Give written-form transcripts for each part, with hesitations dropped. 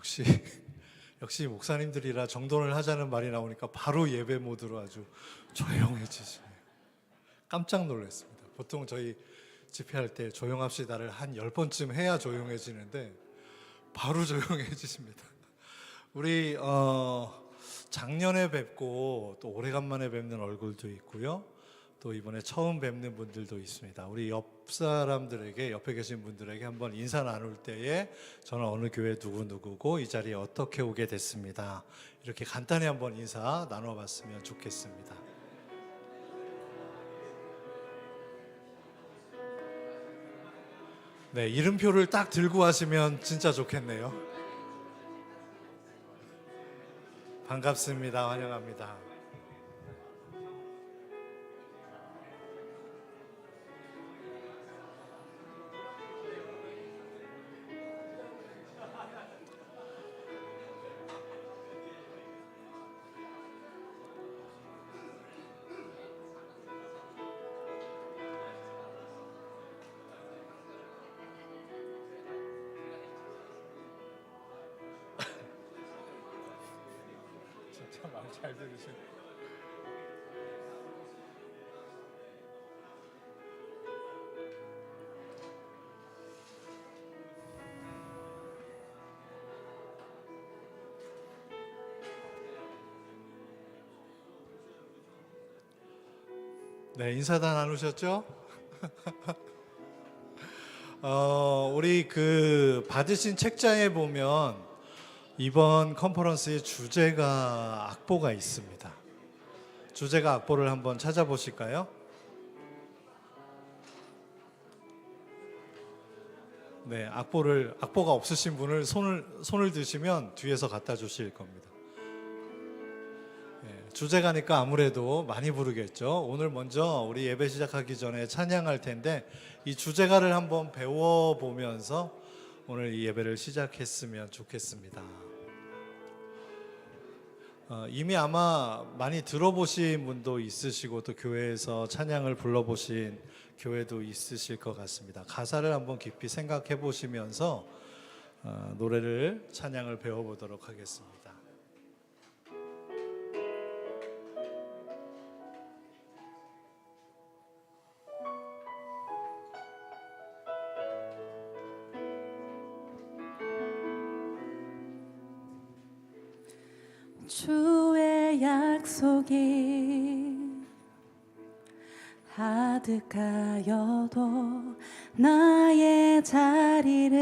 역시 역시 목사님들이라 정돈을 하자는 말이 나오니까 바로 예배 모드로 아주 조용해지시네요. 깜짝 놀랐습니다. 보통 저희 집회할 때 조용합시다를 한 10번쯤 해야 조용해지는데 바로 조용해지십니다. 우리 작년에 뵙고 또 오래간만에 뵙는 얼굴도 있고요. 또 이번에 처음 뵙는 분들도 있습니다. 우리 옆 사람들에게, 옆에 계신 분들에게 한번 인사 나눌 때에 저는 어느 교회 누구누구고 이 자리에 어떻게 오게 됐습니다. 이렇게 간단히 한번 인사 나눠봤으면 좋겠습니다. 네, 이름표를 딱 들고 하시면 진짜 좋겠네요. 반갑습니다. 환영합니다. 진짜 말 잘 들으시네. 네, 인사 다 나누셨죠? 우리 받으신 책장에 보면 이번 컨퍼런스의 주제가 악보가 있습니다. 주제가 악보를 한번 찾아보실까요? 네, 악보가 없으신 분을 손을 드시면 뒤에서 갖다 주실 겁니다. 네, 주제가니까 아무래도 많이 부르겠죠. 오늘 먼저 우리 예배 시작하기 전에 찬양할 텐데 이 주제가를 한번 배워보면서 오늘 이 예배를 시작했으면 좋겠습니다. 이미 아마 많이 들어보신 분도 있으시고 또 교회에서 찬양을 불러보신 교회도 있으실 것 같습니다. 가사를 한번 깊이 생각해 보시면서 노래를 찬양을 배워보도록 하겠습니다. 주의 약속이 하득하여도 나의 자리를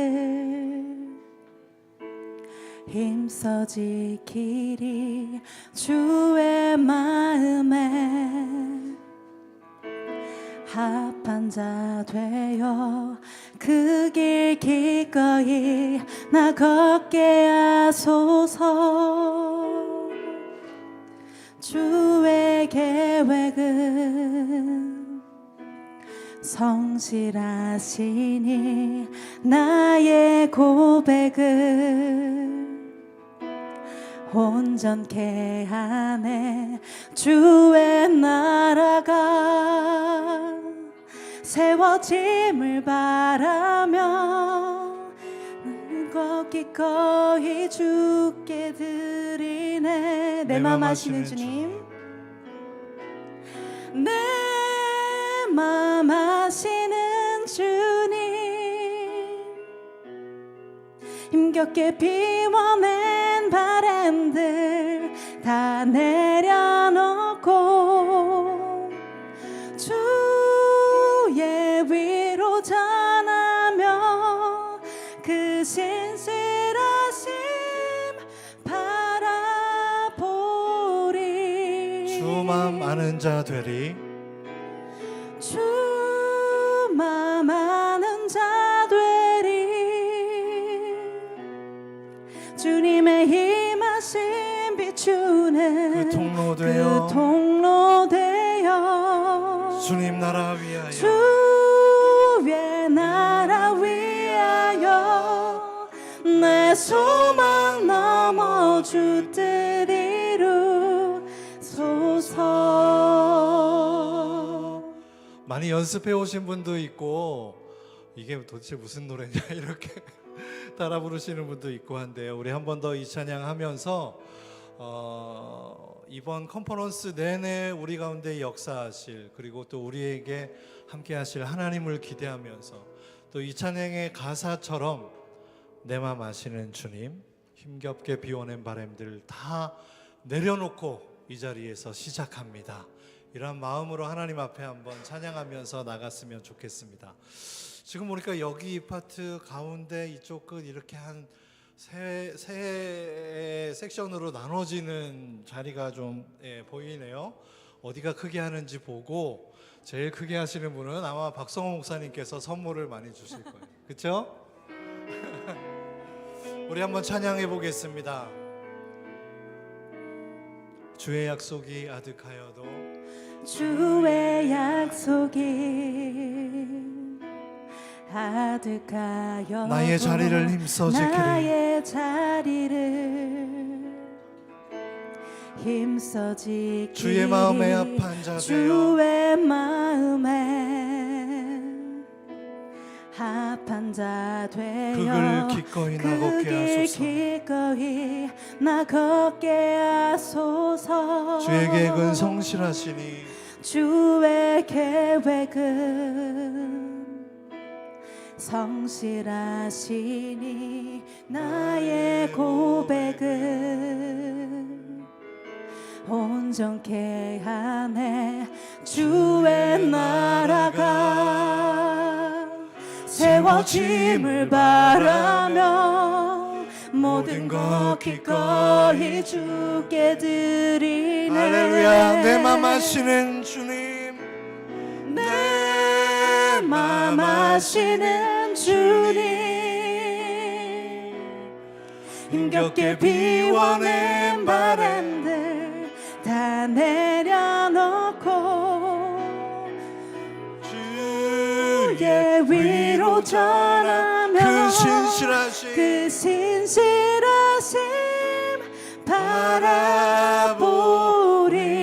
힘써 지키리 주의 마음에 합한 자 되어 그 길 기꺼이 나 걷게 하소서. 주의 계획은 성실하시니 나의 고백을 온전케 하네. 주의 나라가 세워짐을 바라며 나는 기꺼이 주께 드리네. 내 맘 아시는 주님, 내 맘 아시는 주님, 힘겹게 비워낸 바람들 다 내려놓고 주의 위로 전하며 그 신실하심 바라보리. 주 맘 아는 자 되리. 주 맘 아는 자 되리. 주님의 힘하심 비추는 그 통로 되어 주님 나라 위하여 주의 나라 위하여 내 소망 넘어 주 뜻 이루소서. 많이 연습해 오신 분도 있고 이게 도대체 무슨 노래냐 이렇게 따라 부르시는 분도 있고 한데요. 우리 한 번 더 이 찬양하면서 이번 컨퍼런스 내내 우리 가운데 역사하실, 그리고 또 우리에게 함께 하실 하나님을 기대하면서 또 이 찬양의 가사처럼 내 맘 아시는 주님, 힘겹게 비워낸 바람들 다 내려놓고 이 자리에서 시작합니다. 이런 마음으로 하나님 앞에 한번 찬양하면서 나갔으면 좋겠습니다. 지금 보니까 여기 이 파트 가운데 이쪽 끝 이렇게 한 세 섹션으로 나눠지는 자리가 좀 보이네요. 어디가 크게 하는지 보고 제일 크게 하시는 분은 아마 박성호 목사님께서 선물을 많이 주실 거예요. 그렇죠? 우리 한번 찬양해 보겠습니다. 주의 약속이 아득하여도 주의 약속이 아득하여도 나의 자리를 힘써지기를 나의 자리를 힘써지기를 주의 마음에 합한 자 되어 주의 마음에 합한 자 되어 그 길 기꺼이 나 걷게 하소서. 기꺼이 나 걷게 하소서. 주의 계획은 성실하시니 주의 계획은 성실하시니 나의 고백은 온전케 하네. 주의 나라가 세워짐을 바라며 모든 것 기꺼이 주께 드리네. 할렐루야. 내 맘 아시는 주님, 내 맘 아시는 주님, 힘겹게 비워낸 바람들 다 내려놓고 주의 위로 전하며 그 신실하신 그 신실하심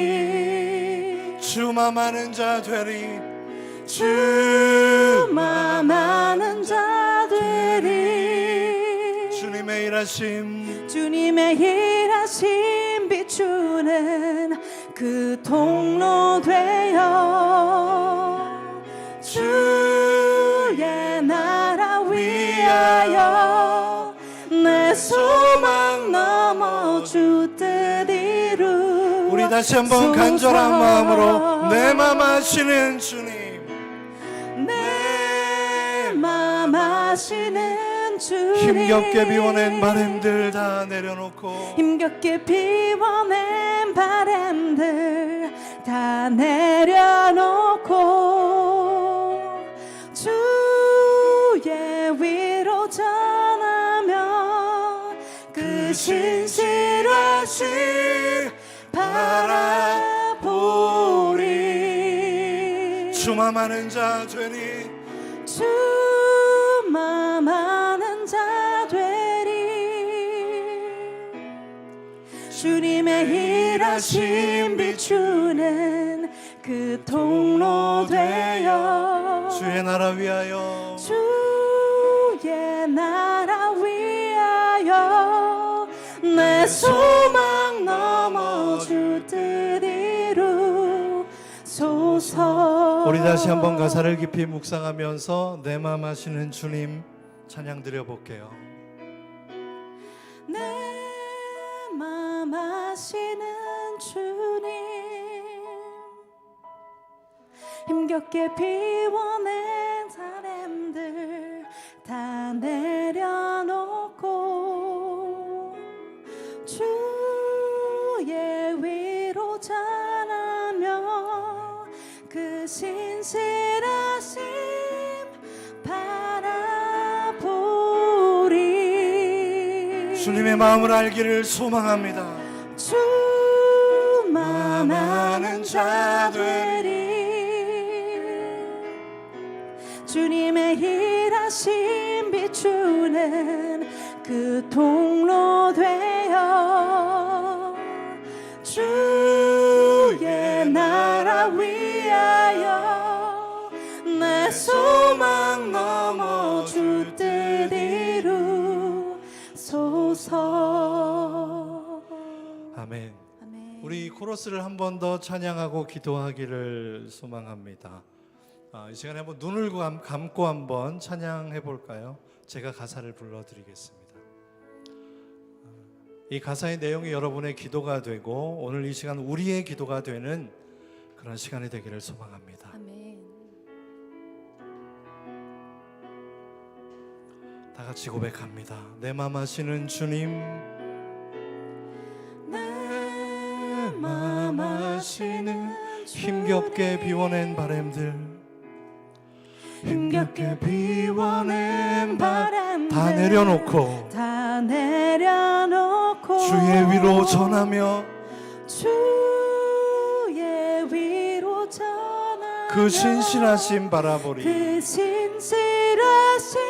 바라보리. 주만 아는 자 되리, 주만 아는 자 되리. 주님의 일하심 주님의 일하심 비추는 그 통로 되어 주의 나라 위하여 내 소망 넘어 주 뜻 이루. 우리 다시 한번 간절한 마음으로 내 맘 아시는 주님, 내 맘 아시는 주님, 힘겹게 비워낸 바람들 다 내려놓고 힘겹게 비워낸 바람들 다 내려놓고 주의 위로 전하며 그 신실하심 바라보리. 주만 아는 자 되리, 주만 아는 자 되리. 주님의 일하심 비추는 그 통로 되어 주의 나라 위하여 주의 나라 위하여 내 소망 넘어 주 뜻 이루소서. 우리 다시 한번 가사를 깊이 묵상하면서 내 맘 아시는 주님 찬양 드려볼게요. 내 맘 아시는 주님, 힘겹게 비워낸 바람들 다 내려놓고 주의 위로 전하며 그 신실하심 바라보리. 주님의 마음을 알기를 소망합니다. 주만 아는 자 되리. 주님의 일하심 비추는 그 통로 되어 주의 나라 위하여 내 소망 넘어 주 뜻 이루 주소서. 아멘. 아멘. 우리 코러스를 한 번 더 찬양하고 기도하기를 소망합니다. 이 시간에 한번 눈을 감고 한번 찬양해 볼까요? 제가 가사를 불러드리겠습니다. 이 가사의 내용이 여러분의 기도가 되고 오늘 이 시간 우리의 기도가 되는 그런 시간이 되기를 소망합니다. 아멘. 다 같이 고백합니다. 내 맘 아시는 주님, 내 맘 아시는 힘겹게 비워낸 바람들, 힘겹게 비워낸 바람 다 내려놓고 다 내려놓고 주의 위로 전하며 주의 위로 전하며 그 신실하심 바라보리. 그 신실하심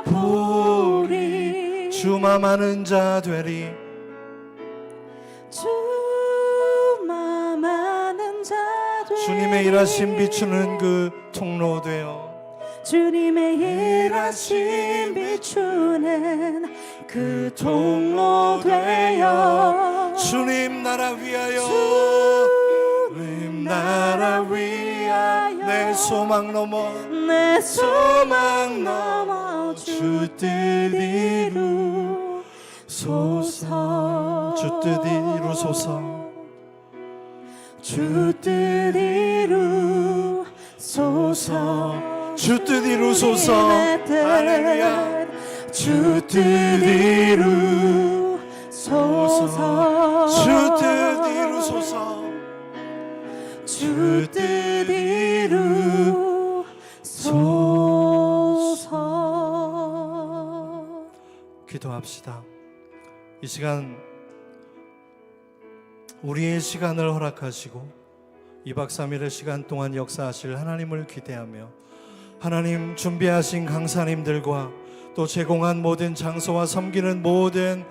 바라보리. 주만 아는 자 되리. 주만 아는 자 되리. 주님의 일하심 비추는 그 통로 되어 주님의 일하심 비추는 그 통로 되어 주님 나라 위하여 주님 나라 위하여 내 소망 넘어 내 소망 넘어 주 뜻 이루소서. 주 뜻 이루소서. 주 뜻 이루소서. 주 뜻 이루소서. 할렐루야. 주 뜻 이루소서. 주 뜻 이루소서. 주 뜻 이루소서. 기도합시다. 이 시간 우리의 시간을 허락하시고 2박 3일의 시간 동안 역사하실 하나님을 기대하며 하나님 준비하신 강사님들과 또 제공한 모든 장소와 섬기는 모든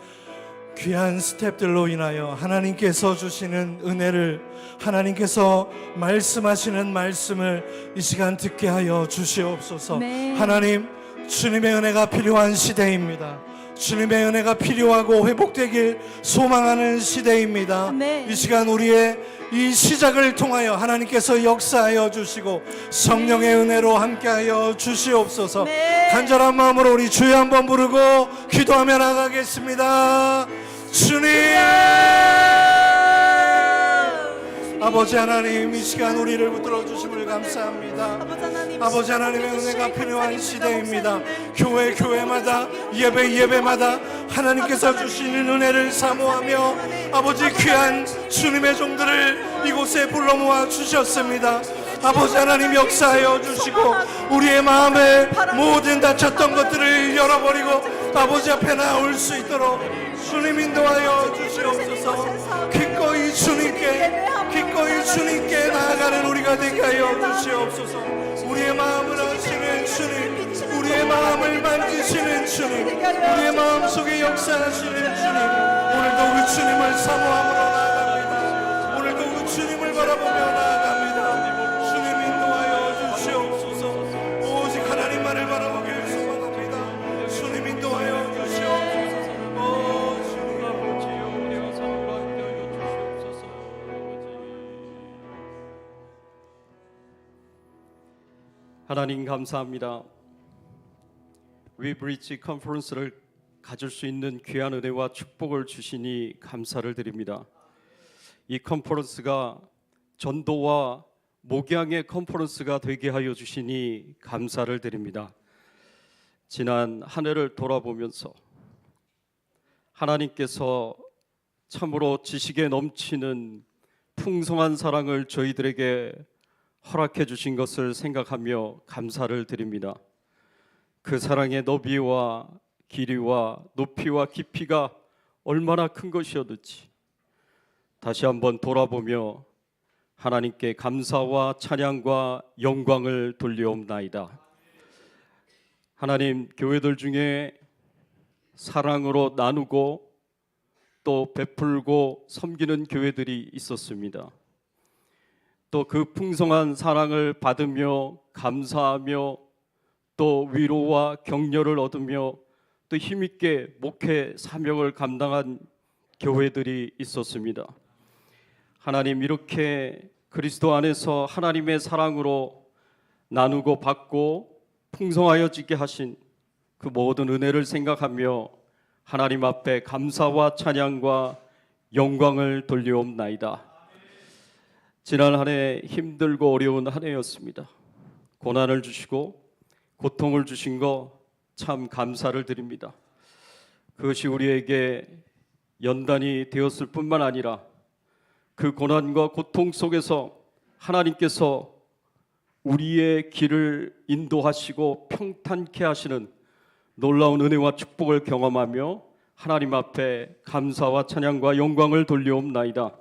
귀한 스태프들로 인하여 하나님께서 주시는 은혜를, 하나님께서 말씀하시는 말씀을 이 시간 듣게 하여 주시옵소서. 네. 하나님, 주님의 은혜가 필요한 시대입니다. 주님의 은혜가 필요하고 회복되길 소망하는 시대입니다. 네. 이 시간 우리의 이 시작을 통하여 하나님께서 역사하여 주시고 성령의 은혜로 함께하여 주시옵소서. 네. 간절한 마음으로 우리 주여 한번 부르고 기도하며 나가겠습니다. 주님, 아버지 하나님, 이 시간 우리를 붙들어 주심을 감사합니다. 아버지 하나님의 은혜가 필요한 시대입니다. 교회마다 예배마다 하나님께서 주시는 은혜를 사모하며 아버지 귀한 주님의 종들을 이곳에 불러 모아 주셨습니다. 아버지 하나님 역사하여 주시고 우리의 마음에 모든 닫혔던 것들을 열어버리고 아버지 앞에 나올 수 있도록 주님 인도하여 주시옵소서. 기꺼이 주님께 나아가는 우리가 되게 하여 주시옵소서. 우리의 마음을 아시는 주님, 우리의 마음을 만지시는 주님, 우리의 마음속에 역사하시는 주님, 오늘도 그 주님을 사모함으로 나아갑니다. 오늘도 그 주님을 바라보며 나아갑니다. 주님 인도하여 주시옵소서. 오직 하나님만을 바라보길 소망합니다. 주님 인도하여 주시옵소서. 주님 아버지여, 우리와 사랑과 함께하여 주시옵소서. 하나님 감사합니다. 위브리지 컨퍼런스를 가질 수 있는 귀한 은혜와 축복을 주시니 감사를 드립니다. 이 컨퍼런스가 전도와 목양의 컨퍼런스가 되게 하여 주시니 감사를 드립니다. 지난 한 해를 돌아보면서 하나님께서 참으로 지식에 넘치는 풍성한 사랑을 저희들에게 허락해 주신 것을 생각하며 감사를 드립니다. 그 사랑의 너비와 길이와 높이와 깊이가 얼마나 큰 것이었는지 다시 한번 돌아보며 하나님께 감사와 찬양과 영광을 돌려옵나이다. 하나님, 교회들 중에 사랑으로 나누고 또 베풀고 섬기는 교회들이 있었습니다. 또 그 풍성한 사랑을 받으며 감사하며 또 위로와 격려를 얻으며 또 힘있게 목회 사명을 감당한 교회들이 있었습니다. 하나님, 이렇게 그리스도 안에서 하나님의 사랑으로 나누고 받고 풍성하여지게 하신 그 모든 은혜를 생각하며 하나님 앞에 감사와 찬양과 영광을 돌려옵나이다. 지난 한 해 힘들고 어려운 한 해였습니다. 고난을 주시고 고통을 주신 거 참 감사를 드립니다. 그것이 우리에게 연단이 되었을 뿐만 아니라 그 고난과 고통 속에서 하나님께서 우리의 길을 인도하시고 평탄케 하시는 놀라운 은혜와 축복을 경험하며 하나님 앞에 감사와 찬양과 영광을 돌려옵나이다.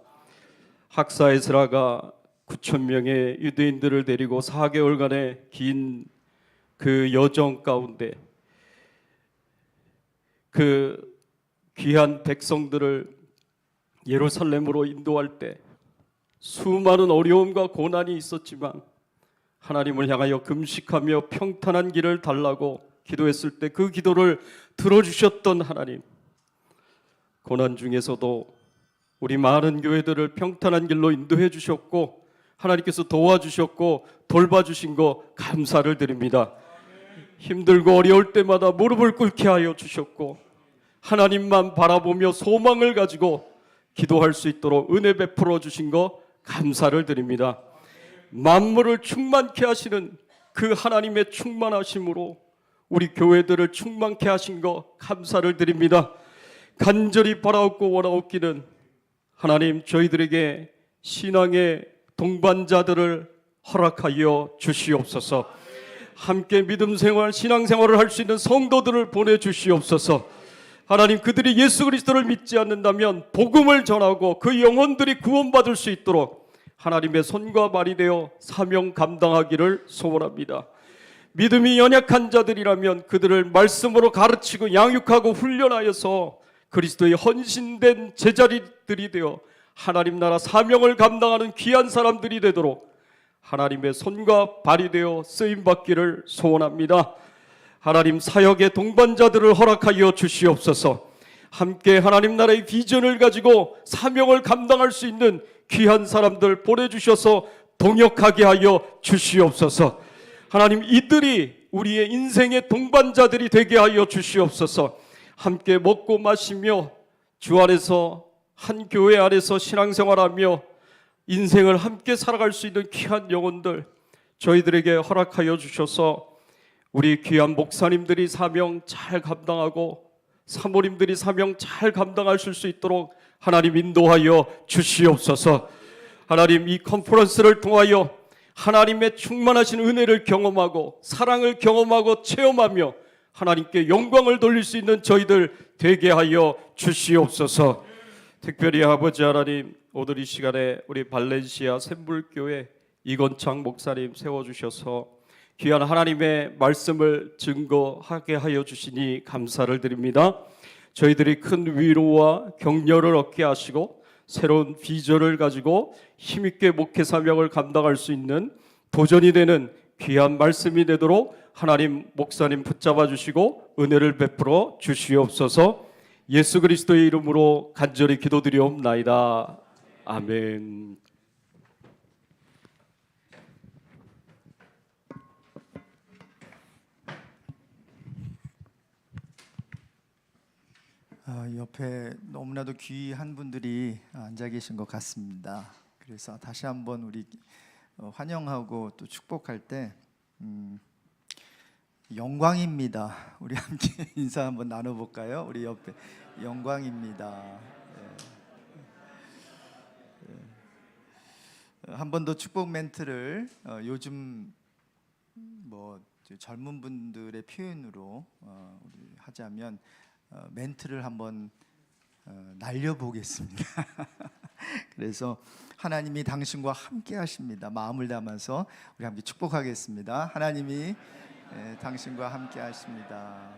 학사 에스라가 9,000명의 유대인들을 데리고 4개월간의 긴 그 여정 가운데 그 귀한 백성들을 예루살렘으로 인도할 때 수많은 어려움과 고난이 있었지만 하나님을 향하여 금식하며 평탄한 길을 달라고 기도했을 때 그 기도를 들어주셨던 하나님, 고난 중에서도 우리 많은 교회들을 평탄한 길로 인도해 주셨고 하나님께서 도와주셨고 돌봐주신 거 감사를 드립니다. 힘들고 어려울 때마다 무릎을 꿇게 하여 주셨고 하나님만 바라보며 소망을 가지고 기도할 수 있도록 은혜 베풀어 주신 거 감사를 드립니다. 만물을 충만케 하시는 그 하나님의 충만하심으로 우리 교회들을 충만케 하신 거 감사를 드립니다. 간절히 바라옵고 원하옵기는 하나님, 저희들에게 신앙의 동반자들을 허락하여 주시옵소서. 함께 믿음 생활, 신앙 생활을 할 수 있는 성도들을 보내주시옵소서. 하나님, 그들이 예수 그리스도를 믿지 않는다면 복음을 전하고 그 영혼들이 구원받을 수 있도록 하나님의 손과 발이 되어 사명 감당하기를 소원합니다. 믿음이 연약한 자들이라면 그들을 말씀으로 가르치고 양육하고 훈련하여서 그리스도의 헌신된 제자리들이 되어 하나님 나라 사명을 감당하는 귀한 사람들이 되도록 하나님의 손과 발이 되어 쓰임받기를 소원합니다. 하나님, 사역의 동반자들을 허락하여 주시옵소서. 함께 하나님 나라의 비전을 가지고 사명을 감당할 수 있는 귀한 사람들 보내주셔서 동역하게 하여 주시옵소서. 하나님, 이들이 우리의 인생의 동반자들이 되게 하여 주시옵소서. 함께 먹고 마시며 주 안에서 한 교회 안에서 신앙생활하며 인생을 함께 살아갈 수 있는 귀한 영혼들 저희들에게 허락하여 주셔서 우리 귀한 목사님들이 사명 잘 감당하고 사모님들이 사명 잘 감당하실 수 있도록 하나님 인도하여 주시옵소서. 하나님, 이 컨퍼런스를 통하여 하나님의 충만하신 은혜를 경험하고 사랑을 경험하고 체험하며 하나님께 영광을 돌릴 수 있는 저희들 되게 하여 주시옵소서. 특별히 아버지 하나님, 오늘 이 시간에 우리 발렌시아 샘불교회 이건창 목사님 세워주셔서 귀한 하나님의 말씀을 증거하게 하여 주시니 감사를 드립니다. 저희들이 큰 위로와 격려를 얻게 하시고 새로운 비전을 가지고 힘있게 목회 사명을 감당할 수 있는 도전이 되는 귀한 말씀이 되도록 하나님 목사님 붙잡아 주시고 은혜를 베풀어 주시옵소서. 예수 그리스도의 이름으로 간절히 기도드리옵나이다. 아멘. 옆에 너무나도 귀한 분들이 앉아 계신 것 같습니다. 그래서 다시 한번 우리 환영하고 또 축복할 때 영광입니다. 우리 함께 인사 한번 나눠볼까요? 우리 옆에 영광입니다. 한 번 더 축복 멘트를 요즘 뭐 젊은 분들의 표현으로 우리 하자면 멘트를 한번 날려보겠습니다. 그래서 하나님이 당신과 함께 하십니다. 마음을 담아서 우리 함께 축복하겠습니다. 하나님이 당신과 함께 하십니다.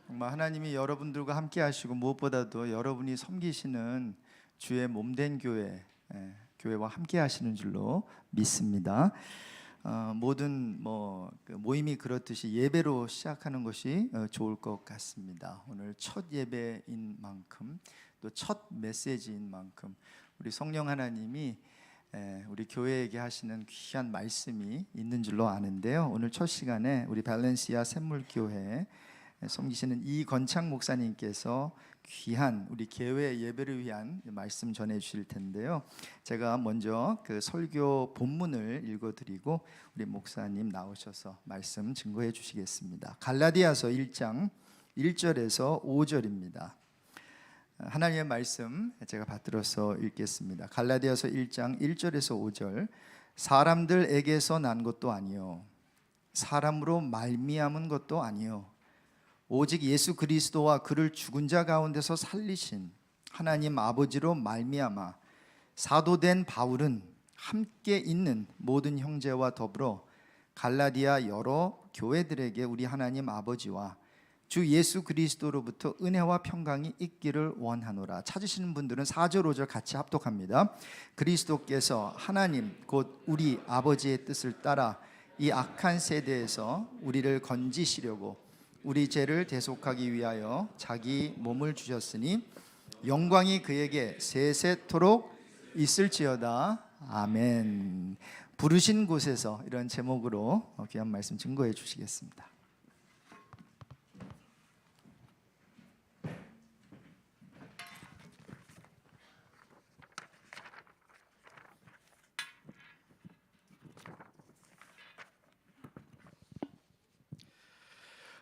정말 하나님이 여러분들과 함께 하시고 무엇보다도 여러분이 섬기시는 주의 몸된 교회와 함께 하시는 줄로 믿습니다. 모든 그 모임이 그렇듯이 예배로 시작하는 것이 좋을 것 같습니다. 오늘 첫 예배인 만큼 또 첫 메시지인 만큼 우리 성령 하나님이 우리 교회에게 하시는 귀한 말씀이 있는 줄로 아는데요. 오늘 첫 시간에 우리 발렌시아 샘물교회 섬기시는 이건창 목사님께서 귀한 우리 교회 예배를 위한 말씀 전해 주실 텐데요. 제가 먼저 그 설교 본문을 읽어드리고 우리 목사님 나오셔서 말씀 증거해 주시겠습니다. 갈라디아서 1장 1절에서 5절입니다. 하나님의 말씀 제가 받들어서 읽겠습니다. 갈라디아서 1장 1절에서 5절. 사람들에게서 난 것도 아니요 사람으로 말미암은 것도 아니요 오직 예수 그리스도와 그를 죽은 자 가운데서 살리신 하나님 아버지로 말미암아 사도된 바울은 함께 있는 모든 형제와 더불어 갈라디아 여러 교회들에게 우리 하나님 아버지와 주 예수 그리스도로부터 은혜와 평강이 있기를 원하노라. 찾으시는 분들은 4절 5절 같이 합독합니다. 그리스도께서 하나님 곧 우리 아버지의 뜻을 따라 이 악한 세대에서 우리를 건지시려고 우리 죄를 대속하기 위하여 자기 몸을 주셨으니 영광이 그에게 세세토록 있을지어다. 아멘. 부르신 곳에서 이런 제목으로 귀한 말씀 증거해 주시겠습니다.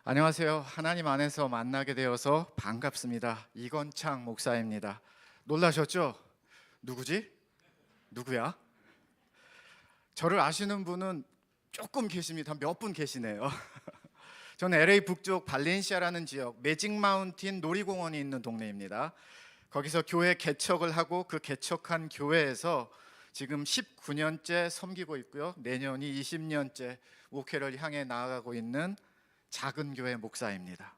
안녕하세요. 하나님 안에서 만나게 되어서 반갑습니다. 이건창 목사입니다. 놀라셨죠? 누구지? 누구야? 저를 아시는 분은 조금 계십니다. 몇 분 계시네요. 저는 LA 북쪽 발렌시아라는 지역 매직 마운틴 놀이공원이 있는 동네입니다. 거기서 교회 개척을 하고 그 개척한 교회에서 지금 19년째 섬기고 있고요. 내년이 20년째 목회를 향해 나아가고 있는 작은 교회 목사입니다.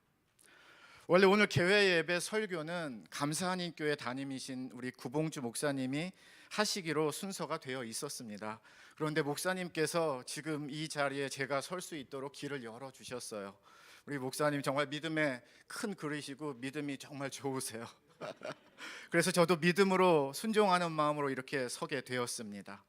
원래 오늘 개회 예배 설교는 감사하는 교회 담임이신 우리 구봉주 목사님이 하시기로 순서가 되어 있었습니다. 그런데 목사님께서 지금 이 자리에 제가 설 수 있도록 길을 열어 주셨어요. 우리 목사님 정말 믿음의 큰 그릇이고 믿음이 정말 좋으세요. 그래서 저도 믿음으로 순종하는 마음으로 이렇게 서게 되었습니다.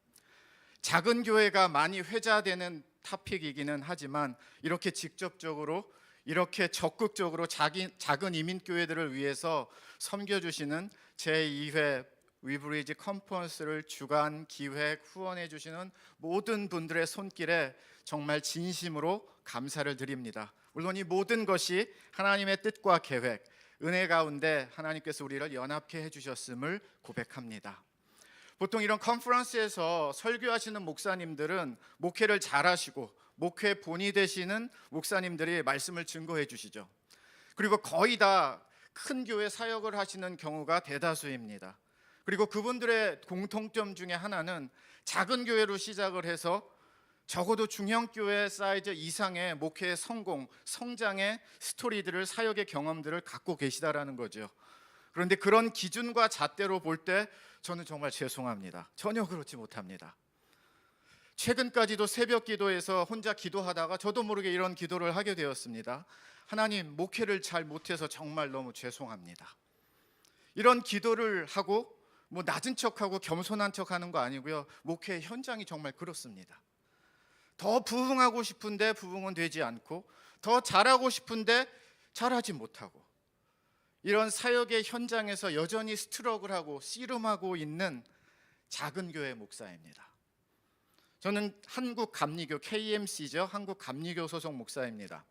작은 교회가 많이 회자되는 토픽이기는 하지만 이렇게 직접적으로 이렇게 적극적으로 작은 이민교회들을 위해서 섬겨주시는 제2회 위브리지 컨퍼런스를 주관, 기획, 후원해 주시는 모든 분들의 손길에 정말 진심으로 감사를 드립니다. 물론 이 모든 것이 하나님의 뜻과 계획, 은혜 가운데 하나님께서 우리를 연합케 해주셨음을 고백합니다. 보통 이런 컨퍼런스에서 설교하시는 목사님들은 목회를 잘하시고 목회 본이 되시는 목사님들이 말씀을 증거해 주시죠. 그리고 거의 다 큰 교회 사역을 하시는 경우가 대다수입니다. 그리고 그분들의 공통점 중에 하나는 작은 교회로 시작을 해서 적어도 중형교회 사이즈 이상의 목회의 성공, 성장의 스토리들을, 사역의 경험들을 갖고 계시다라는 거죠. 그런데 그런 기준과 잣대로 볼 때 저는 정말 죄송합니다. 전혀 그렇지 못합니다. 최근까지도 새벽 기도에서 혼자 기도하다가 저도 모르게 이런 기도를 하게 되었습니다. 하나님, 목회를 잘 못해서 정말 너무 죄송합니다. 이런 기도를 하고 뭐 낮은 척하고 겸손한 척하는 거 아니고요. 목회 현장이 정말 그렇습니다. 더 부흥하고 싶은데 부흥은 되지 않고, 더 잘하고 싶은데 잘하지 못하고, 이런 사역의 현장에서 여전히 스트러글하고 씨름하고 있는 작은 교회 목사입니다. 저는 한국 감리교 KMC죠. 한국 감리교 소속 목사입니다.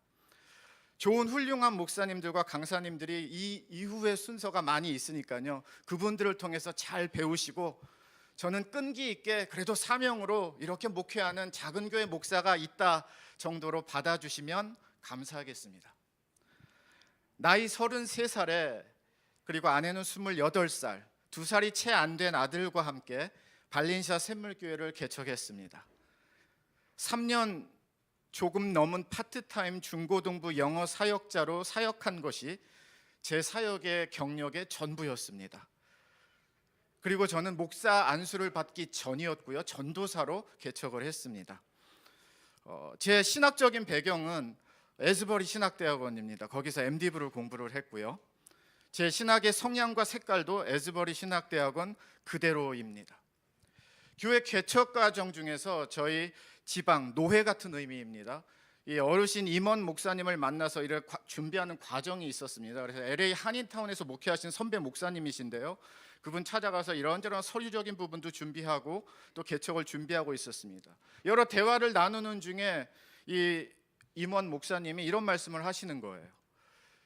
좋은 훌륭한 목사님들과 강사님들이 이 이후의 순서가 많이 있으니까요. 그분들을 통해서 잘 배우시고, 저는 끈기 있게 그래도 사명으로 이렇게 목회하는 작은 교회 목사가 있다 정도로 받아주시면 감사하겠습니다. 나이 33살에 그리고 아내는 28살, 2살이 채 안 된 아들과 함께 발렌시아 샘물교회를 개척했습니다. 3년 조금 넘은 파트타임 중고등부 영어 사역자로 사역한 것이 제 사역의 경력의 전부였습니다. 그리고 저는 목사 안수를 받기 전이었고요. 전도사로 개척을 했습니다. 제 신학적인 배경은 에즈버리 신학대학원입니다. 거기서 MD부를 공부를 했고요. 제 신학의 성향과 색깔도 에즈버리 신학대학원 그대로입니다. 교회 개척 과정 중에서 저희 지방 노회 같은 의미입니다. 이 어르신 임원 목사님을 만나서 이를 준비하는 과정이 있었습니다. 그래서 LA 한인타운에서 목회하신 선배 목사님이신데요. 그분 찾아가서 이런저런 서류적인 부분도 준비하고 또 개척을 준비하고 있었습니다. 여러 대화를 나누는 중에 이 임원 목사님이 이런 말씀을 하시는 거예요.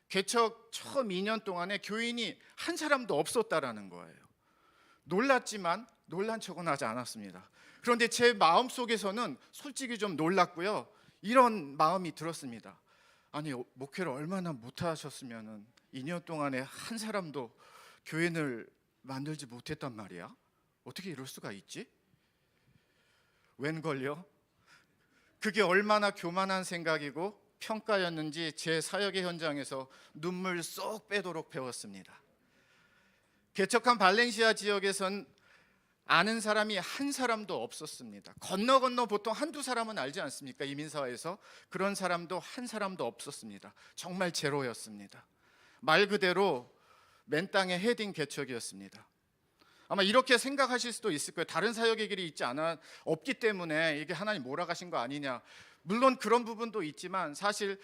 개척 처음 2년 동안에 교인이 한 사람도 없었다라는 거예요. 놀랐지만 놀란 척은 하지 않았습니다. 그런데 제 마음속에서는 솔직히 좀 놀랐고요. 이런 마음이 들었습니다. 아니, 목회를 얼마나 못하셨으면 2년 동안에 한 사람도 교인을 만들지 못했단 말이야? 어떻게 이럴 수가 있지? 웬걸요? 그게 얼마나 교만한 생각이고 평가였는지 제 사역의 현장에서 눈물 쏙 빼도록 배웠습니다. 개척한 발렌시아 지역에선 아는 사람이 한 사람도 없었습니다. 건너 보통 한두 사람은 알지 않습니까? 이민사회에서. 그런 사람도 한 사람도 없었습니다. 정말 제로였습니다. 말 그대로 맨 땅의 헤딩 개척이었습니다. 아마 이렇게 생각하실 수도 있을 거예요. 다른 사역의 길이 없기 때문에 이게 하나님 몰아가신 거 아니냐. 물론 그런 부분도 있지만 사실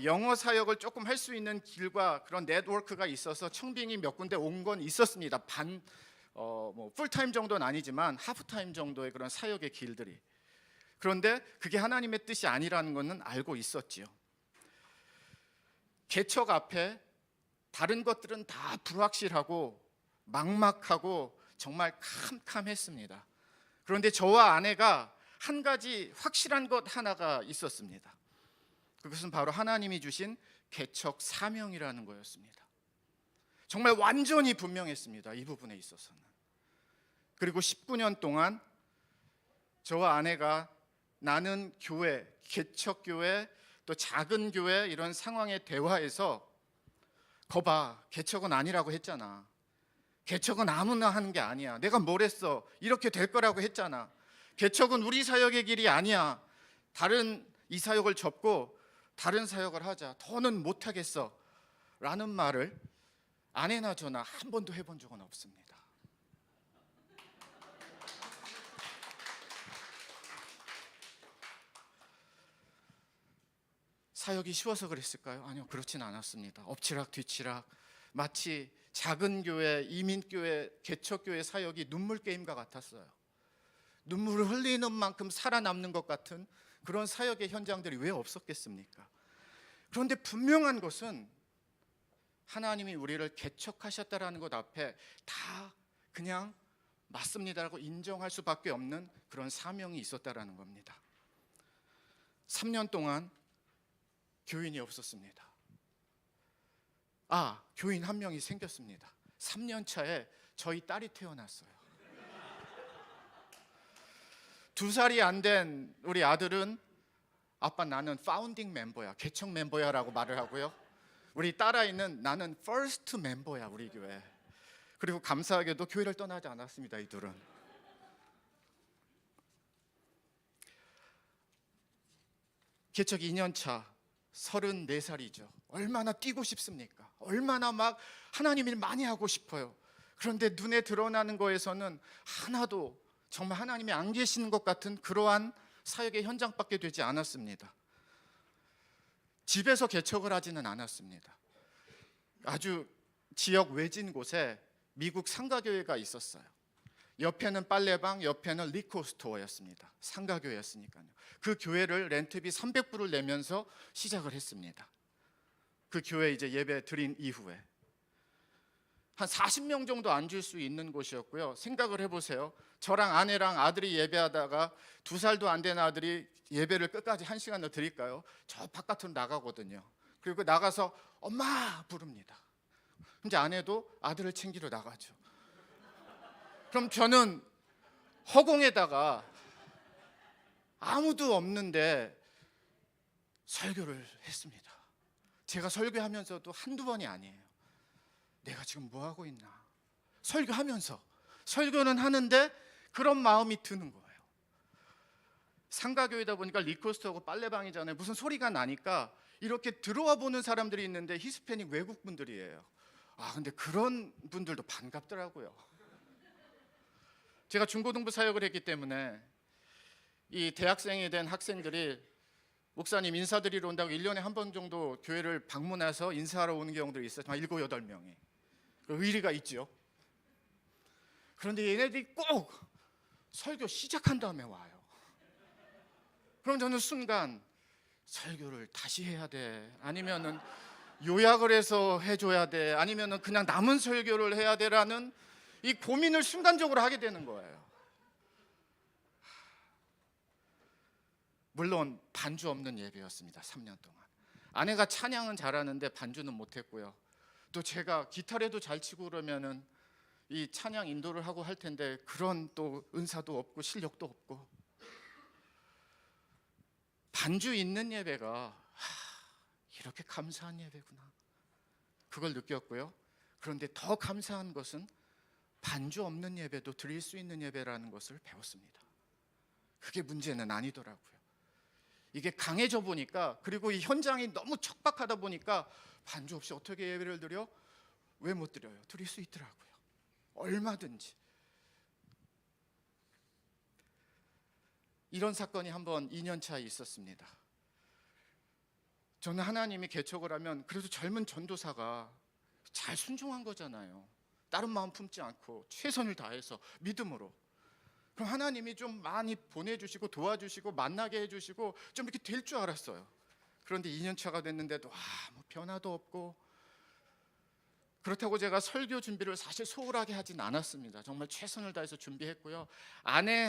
영어 사역을 조금 할 수 있는 길과 그런 네트워크가 있어서 청빙이 몇 군데 온 건 있었습니다. 풀타임 정도는 아니지만 하프타임 정도의 그런 사역의 길들이. 그런데 그게 하나님의 뜻이 아니라는 것은 알고 있었지요. 개척 앞에 다른 것들은 다 불확실하고 막막하고 정말 캄캄했습니다. 그런데 저와 아내가 한 가지 확실한 것 하나가 있었습니다. 그것은 바로 하나님이 주신 개척 사명이라는 거였습니다. 정말 완전히 분명했습니다. 이 부분에 있어서는. 그리고 19년 동안 저와 아내가 나는 교회, 개척교회, 또 작은 교회 이런 상황의 대화에서 거봐, 개척은 아니라고 했잖아. 개척은 아무나 하는 게 아니야. 내가 뭘 했어? 이렇게 될 거라고 했잖아. 개척은 우리 사역의 길이 아니야. 다른 이 사역을 접고 다른 사역을 하자. 더는 못하겠어 라는 말을 아내나 저나 한 번도 해본 적은 없습니다. 사역이 쉬워서 그랬을까요? 아니요, 그렇진 않았습니다. 엎치락 뒤치락, 마치 작은 교회, 이민교회, 개척교회 사역이 눈물 게임과 같았어요. 눈물을 흘리는 만큼 살아남는 것 같은 그런 사역의 현장들이 왜 없었겠습니까? 그런데 분명한 것은 하나님이 우리를 개척하셨다라는 것 앞에 다 그냥 맞습니다라고 인정할 수밖에 없는 그런 사명이 있었다라는 겁니다. 3년 동안 교인이 없었습니다. 교인 한 명이 생겼습니다. 3년 차에 저희 딸이 태어났어요. 2살이 안 된 우리 아들은 아빠 나는 파운딩 멤버야, 개척 멤버야라고 말을 하고요. 우리 딸아이는 나는 퍼스트 멤버야, 우리 교회. 그리고 감사하게도 교회를 떠나지 않았습니다, 이 둘은. 개척 2년 차 34살이죠. 얼마나 뛰고 싶습니까? 얼마나 막 하나님 일 많이 하고 싶어요. 그런데 눈에 드러나는 거에서는 하나도 정말 하나님이 안 계시는 것 같은 그러한 사역의 현장밖에 되지 않았습니다. 집에서 개척을 하지는 않았습니다. 아주 지역 외진 곳에 미국 상가교회가 있었어요. 옆에는 빨래방, 옆에는 리코 스토어였습니다. 상가교회였으니까요. 그 교회를 렌트비 300불을 내면서 시작을 했습니다. 그 교회 이제 예배 드린 이후에 한 40명 정도 앉을 수 있는 곳이었고요. 생각을 해보세요. 저랑 아내랑 아들이 예배하다가 2살도 안 된 아들이 예배를 끝까지 1시간을 드릴까요? 저 바깥으로 나가거든요. 그리고 나가서 엄마 부릅니다. 이제 아내도 아들을 챙기러 나가죠. 그럼 저는 허공에다가 아무도 없는데 설교를 했습니다. 제가 설교하면서도 한두 번이 아니에요. 내가 지금 뭐 하고 있나? 설교하면서 설교는 하는데 그런 마음이 드는 거예요. 상가교회다 보니까 리퀘스트하고 빨래방이잖아요. 무슨 소리가 나니까 이렇게 들어와 보는 사람들이 있는데 히스패닉 외국분들이에요. 근데 그런 분들도 반갑더라고요. 제가 중고등부 사역을 했기 때문에 이 대학생이 된 학생들이 목사님 인사드리러 온다고 1년에 한 번 정도 교회를 방문해서 인사하러 오는 경우들이 있어요. 한 7, 8명이. 의리가 있죠. 그런데 얘네들이 꼭 설교 시작한 다음에 와요. 그럼 저는 순간 설교를 다시 해야 돼, 아니면은 요약을 해서 해줘야 돼, 아니면은 그냥 남은 설교를 해야 돼라는 이 고민을 순간적으로 하게 되는 거예요. 물론 반주 없는 예배였습니다. 3년 동안 아내가 찬양은 잘하는데 반주는 못했고요. 또 제가 기타라도 잘 치고 그러면은 이 찬양 인도를 하고 할 텐데 그런 또 은사도 없고 실력도 없고, 반주 있는 예배가 이렇게 감사한 예배구나, 그걸 느꼈고요. 그런데 더 감사한 것은 반주 없는 예배도 드릴 수 있는 예배라는 것을 배웠습니다. 그게 문제는 아니더라고요. 이게 강해져 보니까, 그리고 이 현장이 너무 척박하다 보니까 반주 없이 어떻게 예배를 드려? 왜 못 드려요? 드릴 수 있더라고요. 얼마든지. 이런 사건이 한번 2년 차에 있었습니다. 저는 하나님이 개척을 하면 그래도 젊은 전도사가 잘 순종한 거잖아요. 다른 마음 품지 않고 최선을 다해서 믿음으로. 그럼 하나님이 좀 많이 보내주시고 도와주시고 만나게 해주시고 좀 이렇게 될 줄 알았어요. 그런데 2년 차가 됐는데도 아무 변화도 없고, 그렇다고 제가 설교 준비를 사실 소홀하게 하진 않았습니다. 정말 최선을 다해서 준비했고요. 아내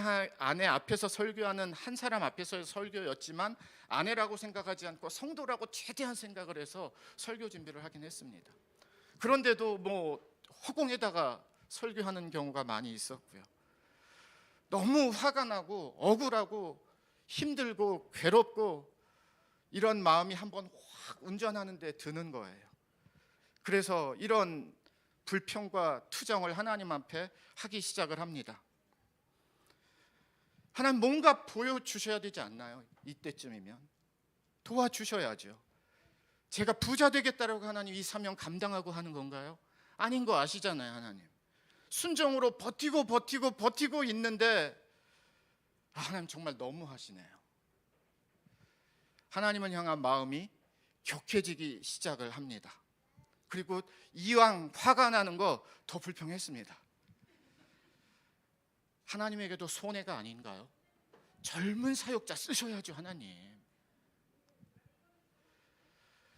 앞에서 설교하는 한 사람 앞에서의 설교였지만 아내라고 생각하지 않고 성도라고 최대한 생각을 해서 설교 준비를 하긴 했습니다. 그런데도 허공에다가 설교하는 경우가 많이 있었고요. 너무 화가 나고 억울하고 힘들고 괴롭고 이런 마음이 한번 확 운전하는데 드는 거예요. 그래서 이런 불평과 투정을 하나님 앞에 하기 시작을 합니다. 하나님 뭔가 보여주셔야 되지 않나요? 이때쯤이면 도와주셔야죠. 제가 부자 되겠다라고 하나님 이 사명 감당하고 하는 건가요? 아닌 거 아시잖아요. 하나님 순종으로 버티고 있는데 하나님 정말 너무하시네요. 하나님을 향한 마음이 격해지기 시작을 합니다. 그리고 이왕 화가 나는 거 더 불평했습니다. 하나님에게도 손해가 아닌가요? 젊은 사역자 쓰셔야죠, 하나님.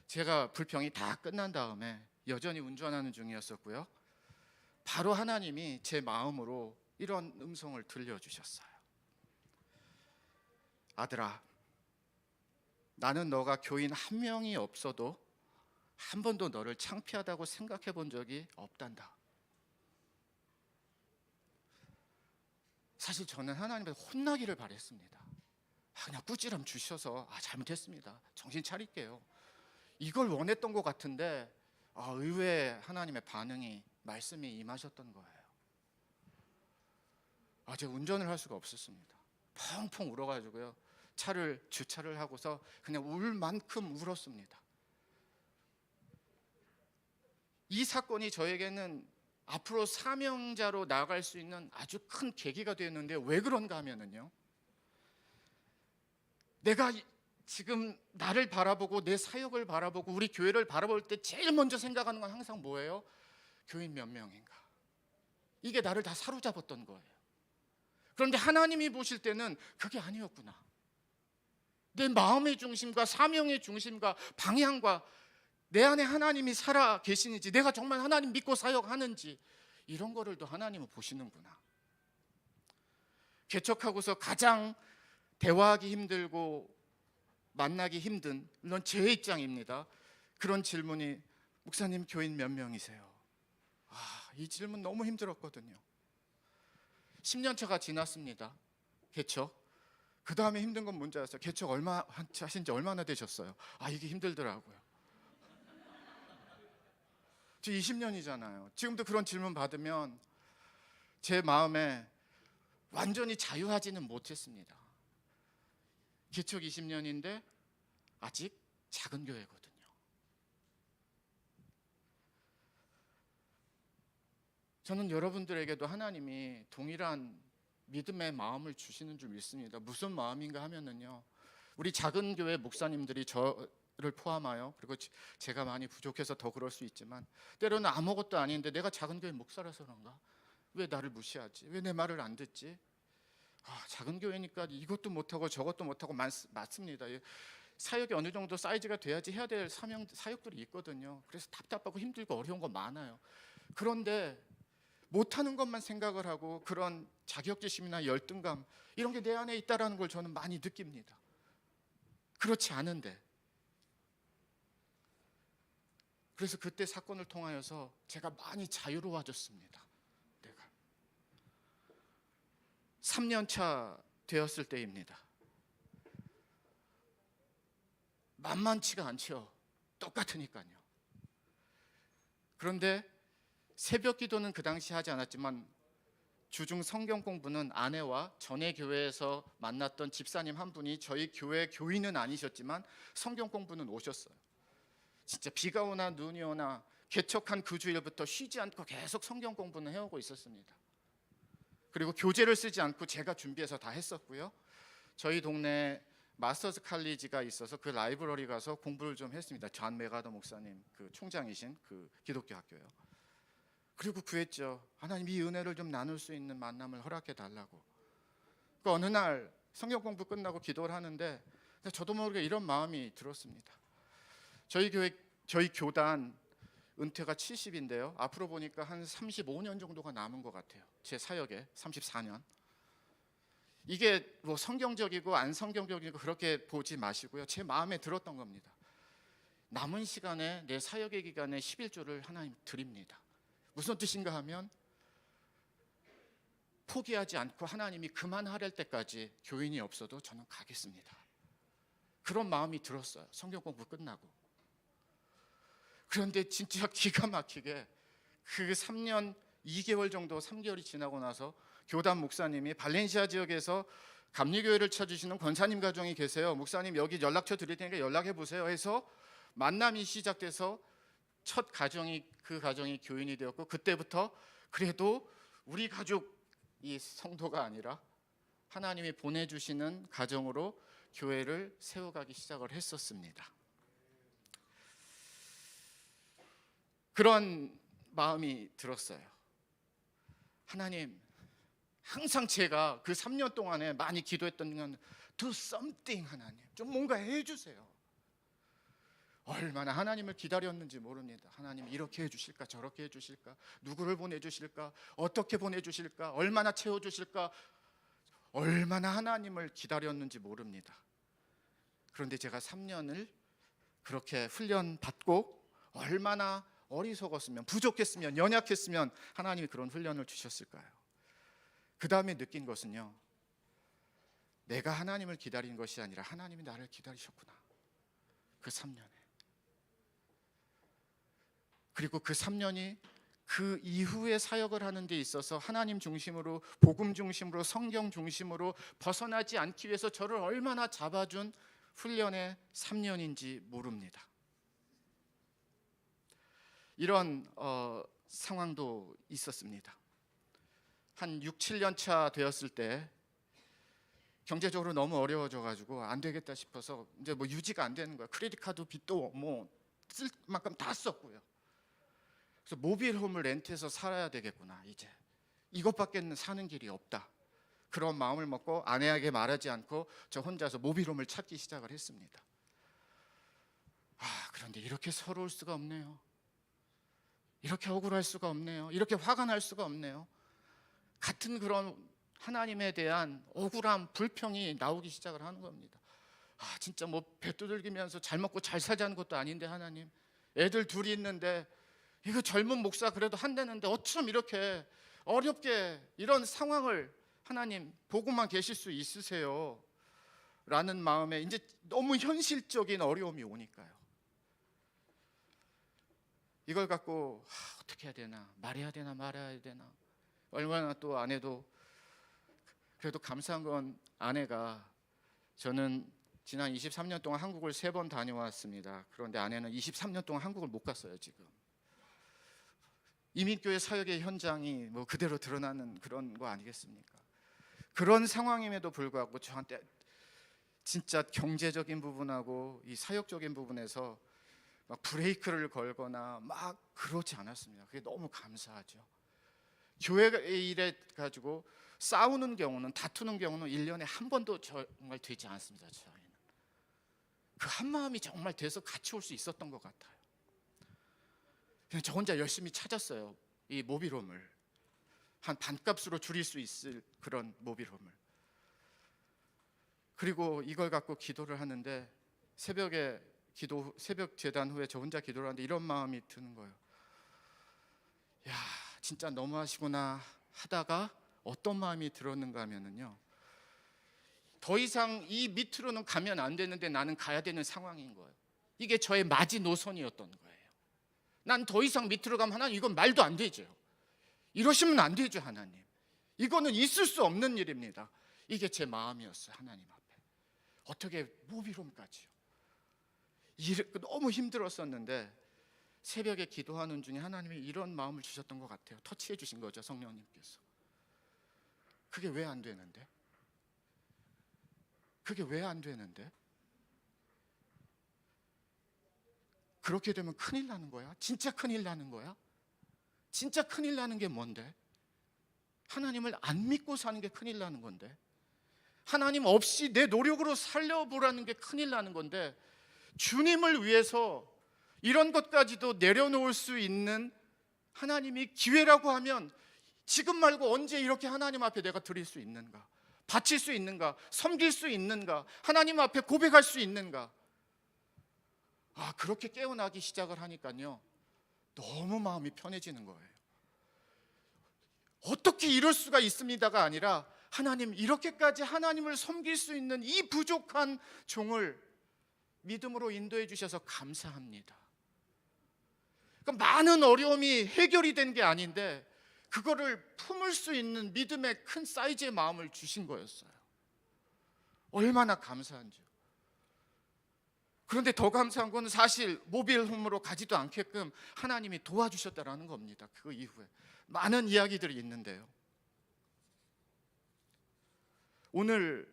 제가 불평이 다 끝난 다음에 여전히 운전하는 중이었었고요. 바로 하나님이 제 마음으로 이런 음성을 들려주셨어요. 아들아, 나는 너가 교인 한 명이 없어도 한 번도 너를 창피하다고 생각해 본 적이 없단다. 사실 저는 하나님한테 혼나기를 바랬습니다. 그냥 꾸지람 주셔서 잘못했습니다, 정신 차릴게요, 이걸 원했던 것 같은데 의외의 하나님의 반응이, 말씀이 임하셨던 거예요. 제가 운전을 할 수가 없었습니다. 펑펑 울어가지고요, 주차를 하고서 그냥 울 만큼 울었습니다. 이 사건이 저에게는 앞으로 사명자로 나아갈 수 있는 아주 큰 계기가 되었는데, 왜 그런가 하면은요, 내가 지금 나를 바라보고 내 사역을 바라보고 우리 교회를 바라볼 때 제일 먼저 생각하는 건 항상 뭐예요? 교인 몇 명인가? 이게 나를 다 사로잡았던 거예요. 그런데 하나님이 보실 때는 그게 아니었구나. 내 마음의 중심과 사명의 중심과 방향과 내 안에 하나님이 살아 계시는지, 내가 정말 하나님 믿고 사역하는지, 이런 거를 또 하나님은 보시는구나. 개척하고서 가장 대화하기 힘들고 만나기 힘든, 물론 제 입장입니다, 그런 질문이 목사님 교인 몇 명이세요? 이 질문 너무 힘들었거든요. 10년 차가 지났습니다. 개척. 그 다음에 힘든 건 뭔지 아세요? 개척 하신 지 얼마나 되셨어요? 이게 힘들더라고요. 저 20년이잖아요. 지금도 그런 질문 받으면 제 마음에 완전히 자유하지는 못했습니다. 개척 20년인데 아직 작은 교회거든요. 저는 여러분들에게도 하나님이 동일한 믿음의 마음을 주시는 줄 믿습니다. 무슨 마음인가 하면은요, 우리 작은 교회 목사님들이 저를 포함하여, 그리고 제가 많이 부족해서 더 그럴 수 있지만, 때로는 아무것도 아닌데 내가 작은 교회 목사라서 그런가? 왜 나를 무시하지? 왜 내 말을 안 듣지? 작은 교회니까 이것도 못하고 저것도 못하고 맞습니다. 사역이 어느 정도 사이즈가 돼야지 해야 될 사역들이 있거든요. 그래서 답답하고 힘들고 어려운 거 많아요. 그런데 못하는 것만 생각을 하고 그런 자격지심이나 열등감 이런 게 내 안에 있다라는 걸 저는 많이 느낍니다. 그렇지 않은데, 그래서 그때 사건을 통하여서 제가 많이 자유로워졌습니다. 내가 3년 차 되었을 때입니다. 만만치가 않죠. 똑같으니까요. 그런데 새벽 기도는 그 당시 하지 않았지만 주중 성경 공부는 아내와 전에 교회에서 만났던 집사님 한 분이 저희 교회 교인은 아니셨지만 성경 공부는 오셨어요. 진짜 비가 오나 눈이 오나 개척한 그 주일부터 쉬지 않고 계속 성경 공부는 해오고 있었습니다. 그리고 교재를 쓰지 않고 제가 준비해서 다 했었고요. 저희 동네 마스터즈 칼리지가 있어서 그 라이브러리 가서 공부를 좀 했습니다. 존 메가더 목사님 그 총장이신 그 기독교 학교요. 그리고 구했죠. 하나님 이 은혜를 좀 나눌 수 있는 만남을 허락해 달라고. 그 어느 날 성경 공부 끝나고 기도를 하는데 저도 모르게 이런 마음이 들었습니다. 저희 교단 은퇴가 70인데요. 앞으로 보니까 한 35년 정도가 남은 것 같아요. 제 사역에 34년. 이게 뭐 성경적이고 안 성경적이고 그렇게 보지 마시고요. 제 마음에 들었던 겁니다. 남은 시간에 내 사역의 기간에 11조를 하나님 드립니다. 무슨 뜻인가 하면 포기하지 않고 하나님이 그만하랄 때까지 교인이 없어도 저는 가겠습니다. 그런 마음이 들었어요. 성경 공부 끝나고. 그런데 진짜 기가 막히게 그 3년 2개월 정도 3개월이 지나고 나서 교단 목사님이 발렌시아 지역에서 감리교회를 찾으시는 권사님 가정이 계세요. 목사님 여기 연락처 드릴 테니까 연락해 보세요 해서 만남이 시작돼서 첫 가정이 그 가정이 교인이 되었고, 그때부터 그래도 우리 가족이 성도가 아니라 하나님이 보내주시는 가정으로 교회를 세워가기 시작을 했었습니다. 그런 마음이 들었어요. 하나님, 항상 제가 그 3년 동안에 많이 기도했던 건 do something, 하나님 좀 뭔가 해주세요. 얼마나 하나님을 기다렸는지 모릅니다. 하나님 이렇게 해주실까 저렇게 해주실까, 누구를 보내주실까, 어떻게 보내주실까, 얼마나 채워주실까, 얼마나 하나님을 기다렸는지 모릅니다. 그런데 제가 3년을 그렇게 훈련받고 얼마나 어리석었으면, 부족했으면, 연약했으면 하나님이 그런 훈련을 주셨을까요? 그 다음에 느낀 것은요, 내가 하나님을 기다린 것이 아니라 하나님이 나를 기다리셨구나. 그 3년에. 그리고 그 3년이 그 이후에 사역을 하는 데 있어서 하나님 중심으로, 복음 중심으로, 성경 중심으로 벗어나지 않기 위해서 저를 얼마나 잡아준 훈련의 3년인지 모릅니다. 이런 상황도 있었습니다. 한 6, 7년 차 되었을 때 경제적으로 너무 어려워져 가지고 안 되겠다 싶어서 이제 뭐 유지가 안 되는 거야. 크레딧 카드 빚도 뭐 쓸 만큼 다 썼고요. 그래서 모빌홈을 렌트해서 살아야 되겠구나. 이제 이것밖에는 사는 길이 없다. 그런 마음을 먹고 아내에게 말하지 않고 저 혼자서 모빌홈을 찾기 시작을 했습니다. 그런데 이렇게 서러울 수가 없네요. 이렇게 억울할 수가 없네요. 이렇게 화가 날 수가 없네요. 같은 그런 하나님에 대한 억울함, 불평이 나오기 시작을 하는 겁니다. 진짜 뭐 배 두들기면서 잘 먹고 잘 살자는 것도 아닌데 하나님, 애들 둘이 있는데 이거 젊은 목사 그래도 한다는데 어쩜 이렇게 어렵게 이런 상황을 하나님 보고만 계실 수 있으세요? 라는 마음에 이제 너무 현실적인 어려움이 오니까요. 이걸 갖고 어떻게 해야 되나, 말해야 되나 말아야 되나. 얼마나 또 아내도, 그래도 감사한 건 아내가 저는 지난 23년 동안 한국을 3번 다녀왔습니다. 그런데 아내는 23년 동안 한국을 못 갔어요. 지금 이민교회 사역의 현장이 뭐 그대로 드러나는 그런 거 아니겠습니까? 그런 상황임에도 불구하고 저한테 진짜 경제적인 부분하고 이 사역적인 부분에서 막 브레이크를 걸거나 막 그러지 않았습니다. 그게 너무 감사하죠. 교회 일에 가지고 싸우는 경우는, 다투는 경우는 1년에 한 번도 정말 되지 않습니다. 저희는 그 한 마음이 정말 돼서 같이 올 수 있었던 것 같아요. 그냥 저 혼자 열심히 찾았어요. 이 모빌홈을 한 반값으로 줄일 수 있을 그런 모빌홈을. 그리고 이걸 갖고 기도를 하는데 새벽 제단 후에 저 혼자 기도를 하는데 이런 마음이 드는 거예요. 야, 진짜 너무하시구나 하다가 어떤 마음이 들었는가 하면은요, 더 이상 이 밑으로는 가면 안 되는데 나는 가야 되는 상황인 거예요. 이게 저의 마지노선이었던 거예요. 난 더 이상 밑으로 가면 하나님, 이건 말도 안 되죠. 이러시면 안 되죠. 하나님, 이거는 있을 수 없는 일입니다. 이게 제 마음이었어요. 하나님 앞에 어떻게 모빌홈까지요. 너무 힘들었었는데 새벽에 기도하는 중에 하나님이 이런 마음을 주셨던 것 같아요. 터치해 주신 거죠. 성령님께서. 그게 왜 안 되는데? 그게 왜 안 되는데? 그렇게 되면 큰일 나는 거야? 진짜 큰일 나는 거야? 진짜 큰일 나는 게 뭔데? 하나님을 안 믿고 사는 게 큰일 나는 건데, 하나님 없이 내 노력으로 살려보라는 게 큰일 나는 건데, 주님을 위해서 이런 것까지도 내려놓을 수 있는 하나님이 기회라고 하면 지금 말고 언제 이렇게 하나님 앞에 내가 드릴 수 있는가? 바칠 수 있는가? 섬길 수 있는가? 하나님 앞에 고백할 수 있는가? 그렇게 깨어나기 시작을 하니까요, 너무 마음이 편해지는 거예요. 어떻게 이럴 수가 있습니다가 아니라, 하나님, 이렇게까지 하나님을 섬길 수 있는 이 부족한 종을 믿음으로 인도해 주셔서 감사합니다. 그러니까 많은 어려움이 해결이 된 게 아닌데 그거를 품을 수 있는 믿음의 큰 사이즈의 마음을 주신 거였어요. 얼마나 감사한지요. 그런데 더 감사한 건 사실 모빌홈으로 가지도 않게끔 하나님이 도와주셨다라는 겁니다. 그 이후에 많은 이야기들이 있는데요, 오늘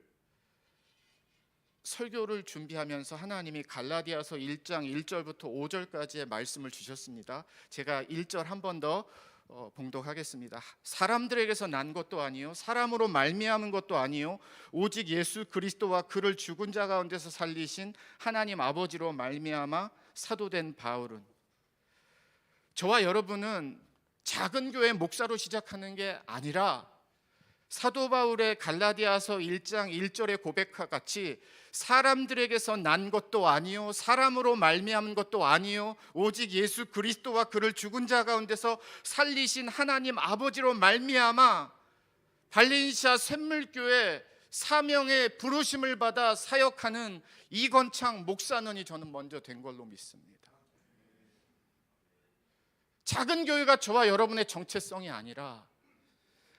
설교를 준비하면서 하나님이 갈라디아서 1장 1절부터 5절까지의 말씀을 주셨습니다. 제가 1절 한 번 더 봉독하겠습니다. 사람들에게서 난 것도 아니요, 사람으로 말미암은 것도 아니요, 오직 예수 그리스도와 그를 죽은 자 가운데서 살리신 하나님 아버지로 말미암아 사도된 바울은. 저와 여러분은 작은 교회 목사로 시작하는 게 아니라 사도 바울의 갈라디아서 1장 1절의 고백과 같이 사람들에게서 난 것도 아니요, 사람으로 말미암은 것도 아니요, 오직 예수 그리스도와 그를 죽은 자 가운데서 살리신 하나님 아버지로 말미암아 발렌시아 샘물교회 사명의 부르심을 받아 사역하는 이건창 목사는이 저는 먼저 된 걸로 믿습니다. 작은 교회가 저와 여러분의 정체성이 아니라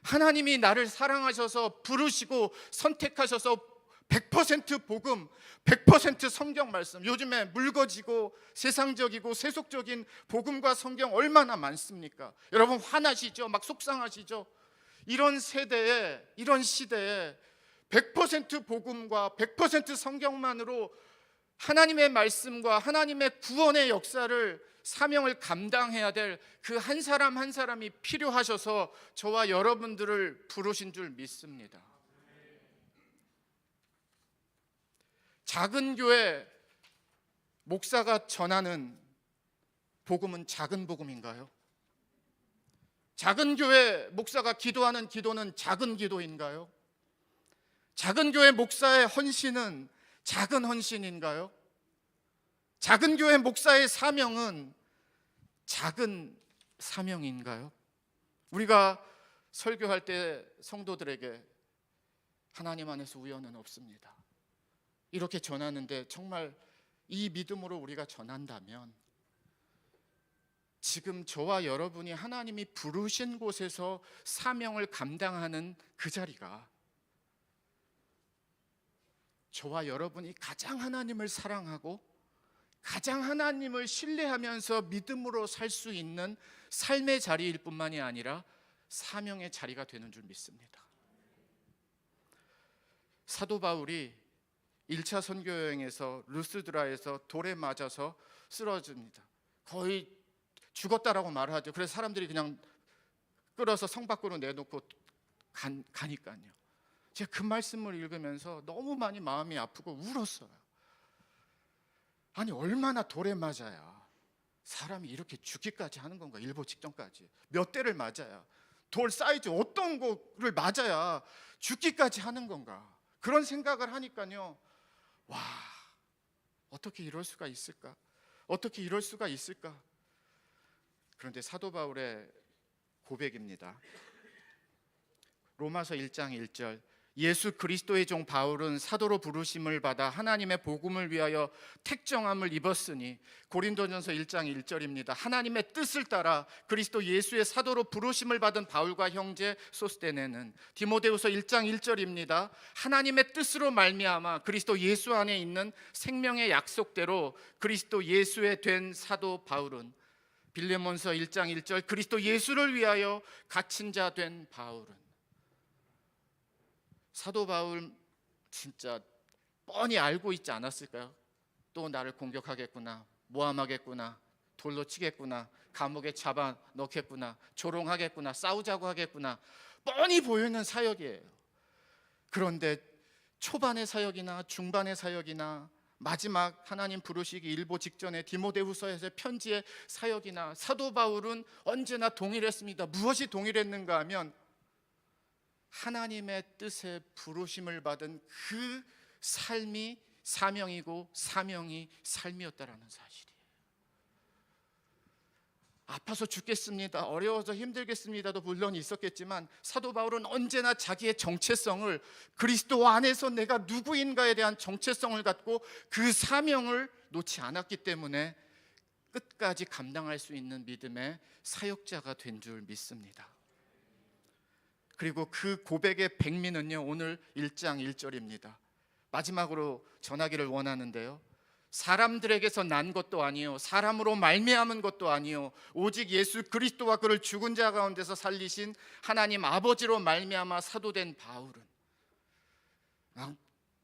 하나님이 나를 사랑하셔서 부르시고 선택하셔서 100% 복음, 100% 성경 말씀, 요즘에 묽어지고 세상적이고 세속적인 복음과 성경 얼마나 많습니까? 여러분 화나시죠? 막 속상하시죠? 이런 세대에, 이런 시대에 100% 복음과 100% 성경만으로 하나님의 말씀과 하나님의 구원의 역사를, 사명을 감당해야 될 그 한 사람 한 사람이 필요하셔서 저와 여러분들을 부르신 줄 믿습니다. 작은 교회 목사가 전하는 복음은 작은 복음인가요? 작은 교회 목사가 기도하는 기도는 작은 기도인가요? 작은 교회 목사의 헌신은 작은 헌신인가요? 작은 교회 목사의 사명은 작은 사명인가요? 우리가 설교할 때 성도들에게 하나님 안에서 우연은 없습니다, 이렇게 전하는데, 정말 이 믿음으로 우리가 전한다면 지금 저와 여러분이 하나님이 부르신 곳에서 사명을 감당하는 그 자리가 저와 여러분이 가장 하나님을 사랑하고 가장 하나님을 신뢰하면서 믿음으로 살 수 있는 삶의 자리일 뿐만이 아니라 사명의 자리가 되는 줄 믿습니다. 사도 바울이 1차 선교 여행에서 루스드라에서 돌에 맞아서 쓰러집니다. 거의 죽었다라고 말하죠. 그래서 사람들이 그냥 끌어서 성 밖으로 내놓고 가니까요. 제가 그 말씀을 읽으면서 너무 많이 마음이 아프고 울었어요. 아니 얼마나 돌에 맞아야 사람이 이렇게 죽기까지 하는 건가? 일보 직전까지 몇 대를 맞아야, 돌 사이즈 어떤 거를 맞아야 죽기까지 하는 건가? 그런 생각을 하니까요, 와, 어떻게 이럴 수가 있을까? 어떻게 이럴 수가 있을까? 그런데 사도 바울의 고백입니다. 로마서 1장 1절, 예수 그리스도의 종 바울은 사도로 부르심을 받아 하나님의 복음을 위하여 택정함을 입었으니, 고린도전서 1장 1절입니다. 하나님의 뜻을 따라 그리스도 예수의 사도로 부르심을 받은 바울과 형제 소스테네는, 디모데후서 1장 1절입니다. 하나님의 뜻으로 말미암아 그리스도 예수 안에 있는 생명의 약속대로 그리스도 예수에 된 사도 바울은, 빌레몬서 1장 1절, 그리스도 예수를 위하여 갇힌 자 된 바울은. 사도 바울 진짜 뻔히 알고 있지 않았을까요? 또 나를 공격하겠구나, 모함하겠구나, 돌로 치겠구나, 감옥에 잡아 넣겠구나, 조롱하겠구나, 싸우자고 하겠구나, 뻔히 보이는 사역이에요. 그런데 초반의 사역이나 중반의 사역이나 마지막 하나님 부르시기 일보 직전에 디모데후서에서의 편지의 사역이나 사도 바울은 언제나 동일했습니다. 무엇이 동일했는가 하면 하나님의 뜻에 부르심을 받은 그 삶이 사명이고 사명이 삶이었다라는 사실이에요. 아파서 죽겠습니다, 어려워서 힘들겠습니다도 물론 있었겠지만 사도 바울은 언제나 자기의 정체성을, 그리스도 안에서 내가 누구인가에 대한 정체성을 갖고 그 사명을 놓지 않았기 때문에 끝까지 감당할 수 있는 믿음의 사역자가 된 줄 믿습니다. 그리고 그 고백의 백미는요, 오늘 1장 1절입니다. 마지막으로 전하기를 원하는데요, 사람들에게서 난 것도 아니요 사람으로 말미암은 것도 아니요 오직 예수 그리스도와 그를 죽은 자 가운데서 살리신 하나님 아버지로 말미암아 사도된 바울은.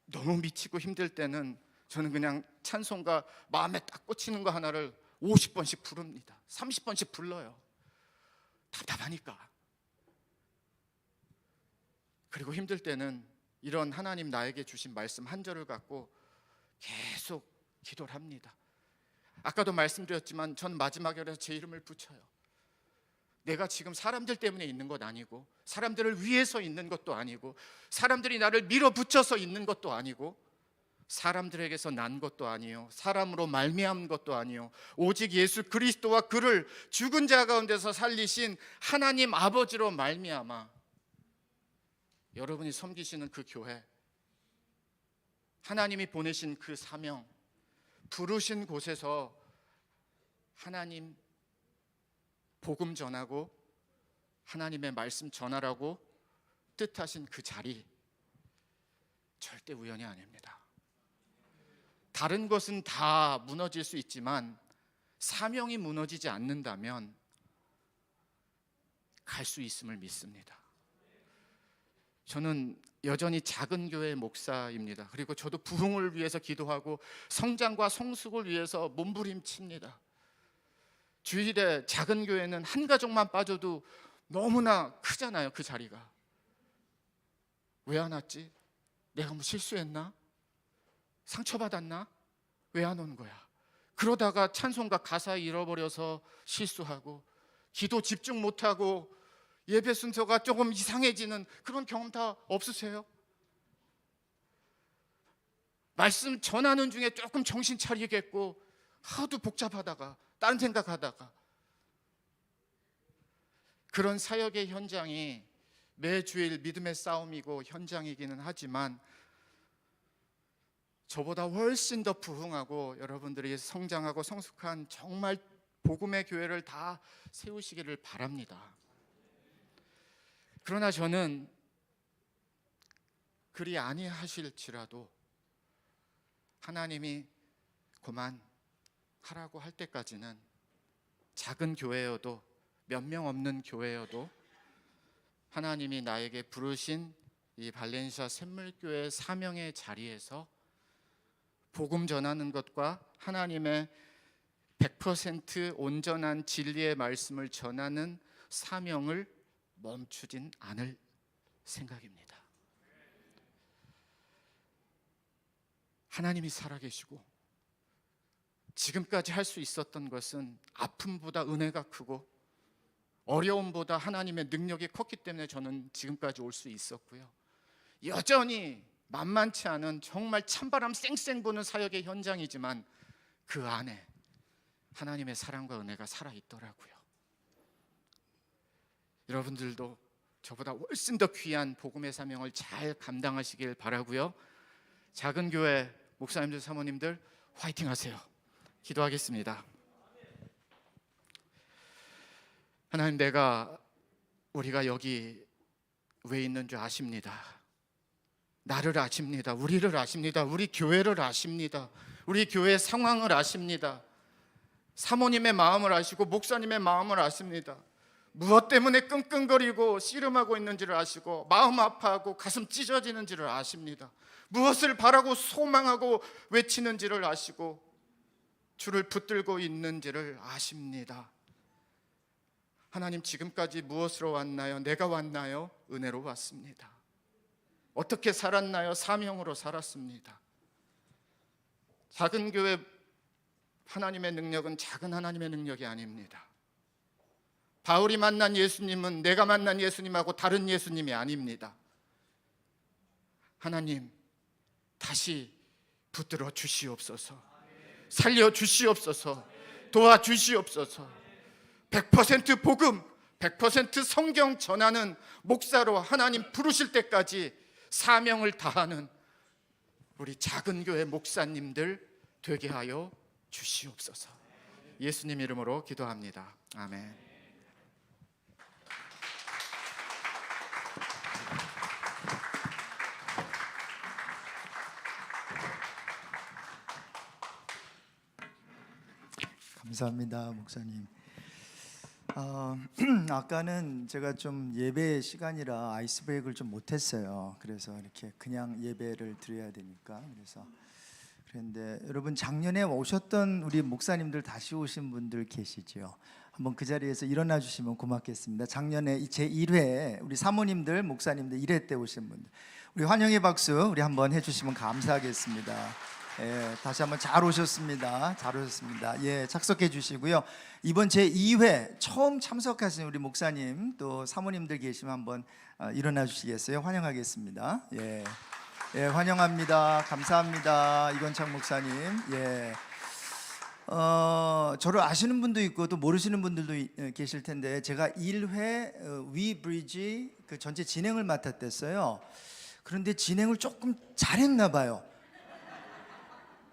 너무 미치고 힘들 때는 저는 그냥 찬송가 마음에 딱 꽂히는 거 하나를 50번씩 부릅니다. 30번씩 불러요. 답답하니까. 그리고 힘들 때는 이런 하나님 나에게 주신 말씀 한 절을 갖고 계속 기도를 합니다. 아까도 말씀드렸지만 전 마지막에 제 이름을 붙여요. 내가 지금 사람들 때문에 있는 것 아니고, 사람들을 위해서 있는 것도 아니고, 사람들이 나를 밀어붙여서 있는 것도 아니고, 사람들에게서 난 것도 아니요 사람으로 말미암은 것도 아니요 오직 예수 그리스도와 그를 죽은 자 가운데서 살리신 하나님 아버지로 말미암아 여러분이 섬기시는 그 교회, 하나님이 보내신 그 사명, 부르신 곳에서 하나님 복음 전하고 하나님의 말씀 전하라고 뜻하신 그 자리, 절대 우연이 아닙니다. 다른 것은 다 무너질 수 있지만 사명이 무너지지 않는다면 갈 수 있음을 믿습니다. 저는 여전히 작은 교회 목사입니다. 그리고 저도 부흥을 위해서 기도하고 성장과 성숙을 위해서 몸부림칩니다. 주일에 작은 교회는 한 가족만 빠져도 너무나 크잖아요. 그 자리가. 왜 안 왔지? 내가 뭐 실수했나? 상처받았나? 왜 안 온 거야? 그러다가 찬송가 가사 잃어버려서 실수하고 기도 집중 못하고 예배 순서가 조금 이상해지는 그런 경험 다 없으세요? 말씀 전하는 중에 조금 정신 차리겠고 하도 복잡하다가 딴 생각하다가, 그런 사역의 현장이 매주일 믿음의 싸움이고 현장이기는 하지만 저보다 훨씬 더 부흥하고 여러분들이 성장하고 성숙한 정말 복음의 교회를 다 세우시기를 바랍니다. 그러나 저는 그리 아니하실지라도 하나님이 그만하라고 할 때까지는 작은 교회여도 몇 명 없는 교회여도 하나님이 나에게 부르신 이 발렌시아 샘물교회 사명의 자리에서 복음 전하는 것과 하나님의 100% 온전한 진리의 말씀을 전하는 사명을 멈추진 않을 생각입니다. 하나님이 살아계시고 지금까지 할 수 있었던 것은 아픔보다 은혜가 크고 어려움보다 하나님의 능력이 컸기 때문에 저는 지금까지 올 수 있었고요. 여전히 만만치 않은 정말 찬바람 쌩쌩 부는 사역의 현장이지만 그 안에 하나님의 사랑과 은혜가 살아있더라고요. 여러분들도 저보다 훨씬 더 귀한 복음의 사명을 잘 감당하시길 바라고요. 작은 교회 목사님들, 사모님들 화이팅 하세요. 기도하겠습니다. 하나님, 우리가 여기 왜 있는 줄 아십니다. 나를 아십니다. 우리를 아십니다. 우리 교회를 아십니다. 우리 교회 상황을 아십니다. 사모님의 마음을 아시고 목사님의 마음을 아십니다. 무엇 때문에 끙끙거리고 씨름하고 있는지를 아시고 마음 아파하고 가슴 찢어지는지를 아십니다. 무엇을 바라고 소망하고 외치는지를 아시고 주를 붙들고 있는지를 아십니다. 하나님, 지금까지 무엇으로 왔나요? 내가 왔나요? 은혜로 왔습니다. 어떻게 살았나요? 사명으로 살았습니다. 작은 교회 하나님의 능력은 작은 하나님의 능력이 아닙니다. 바울이 만난 예수님은 내가 만난 예수님하고 다른 예수님이 아닙니다. 하나님, 다시 붙들어 주시옵소서. 살려 주시옵소서. 도와주시옵소서. 100% 복음, 100% 성경 전하는 목사로 하나님 부르실 때까지 사명을 다하는 우리 작은 교회 목사님들 되게 하여 주시옵소서. 예수님 이름으로 기도합니다. 아멘. 감사합니다, 목사님. 아까는 제가 좀 예배 시간이라 아이스 브레이크를 좀 못했어요. 그래서 이렇게 그냥 예배를 드려야 되니까. 그런데 여러분, 작년에 오셨던 우리 목사님들 다시 오신 분들 계시죠? 한번 그 자리에서 일어나 주시면 고맙겠습니다. 작년에 제 1회 우리 사모님들, 목사님들 1회 때 오신 분들, 우리 환영의 박수 우리 한번 해주시면 감사하겠습니다. 예, 다시 한번 잘 오셨습니다. 잘 오셨습니다. 예, 착석해 주시고요. 이번 제 2회 처음 참석하신 우리 목사님 또 사모님들 계시면 한번 일어나 주시겠어요? 환영하겠습니다. 예, 예, 환영합니다. 감사합니다. 이건창 목사님. 예, 저를 아시는 분도 있고 또 모르시는 분들도 계실 텐데 제가 1회 위 브리지 그 전체 진행을 맡았댔어요. 그런데 진행을 조금 잘했나 봐요.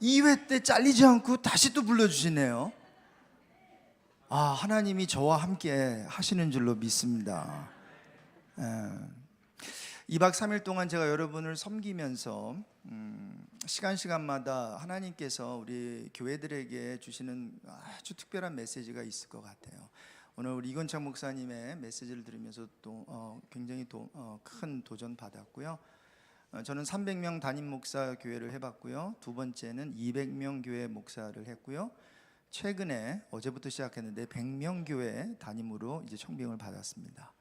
2회 때 잘리지 않고 다시 또 불러주시네요. 하나님이 저와 함께 하시는 줄로 믿습니다. 2박 3일 동안 제가 여러분을 섬기면서 시간마다 하나님께서 우리 교회들에게 주시는 아주 특별한 메시지가 있을 것 같아요. 오늘 우리 이건창 목사님의 메시지를 들으면서 또 굉장히 큰 도전 받았고요. 저는 300명 담임 목사 교회를 해봤고요. 두 번째는 200명 교회 목사를 했고요. 최근에 어제부터 시작했는데 100명 교회 담임으로 이제 청빙을 받았습니다.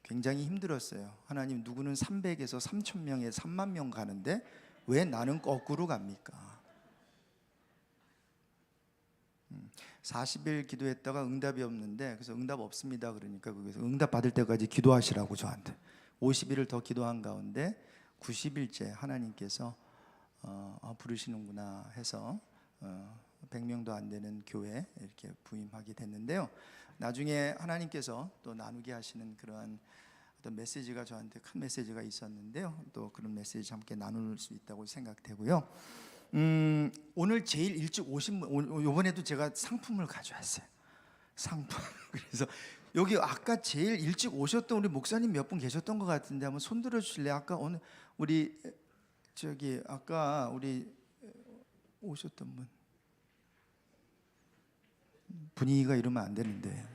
굉장히 힘들었어요. 하나님, 누구는 300에서 3,000명에 3만 명 가는데 왜 나는 거꾸로 갑니까? 40일 기도했다가 응답이 없는데, 그래서 응답 없습니다 그러니까 거기서 응답 받을 때까지 기도하시라고 저한테 50일을 더 기도한 가운데 90일째 하나님께서 부르시는구나 해서 100명도 안 되는 교회 이렇게 부임하게 됐는데요. 나중에 하나님께서 또 나누게 하시는 그러한 어떤 메시지가 저한테 큰 메시지가 있었는데요. 또 그런 메시지 함께 나눌 수 있다고 생각되고요. 오늘 제일 일찍 오신 분, 이번에도 제가 상품을 가져왔어요. 상품. 그래서 여기 아까 제일 일찍 오셨던 우리 목사님 몇 분 계셨던 것 같은데 한번 손 들어 주실래요? 아까 오늘 우리 아까 우리 오셨던 분. 분위기가 이러면 안 되는데.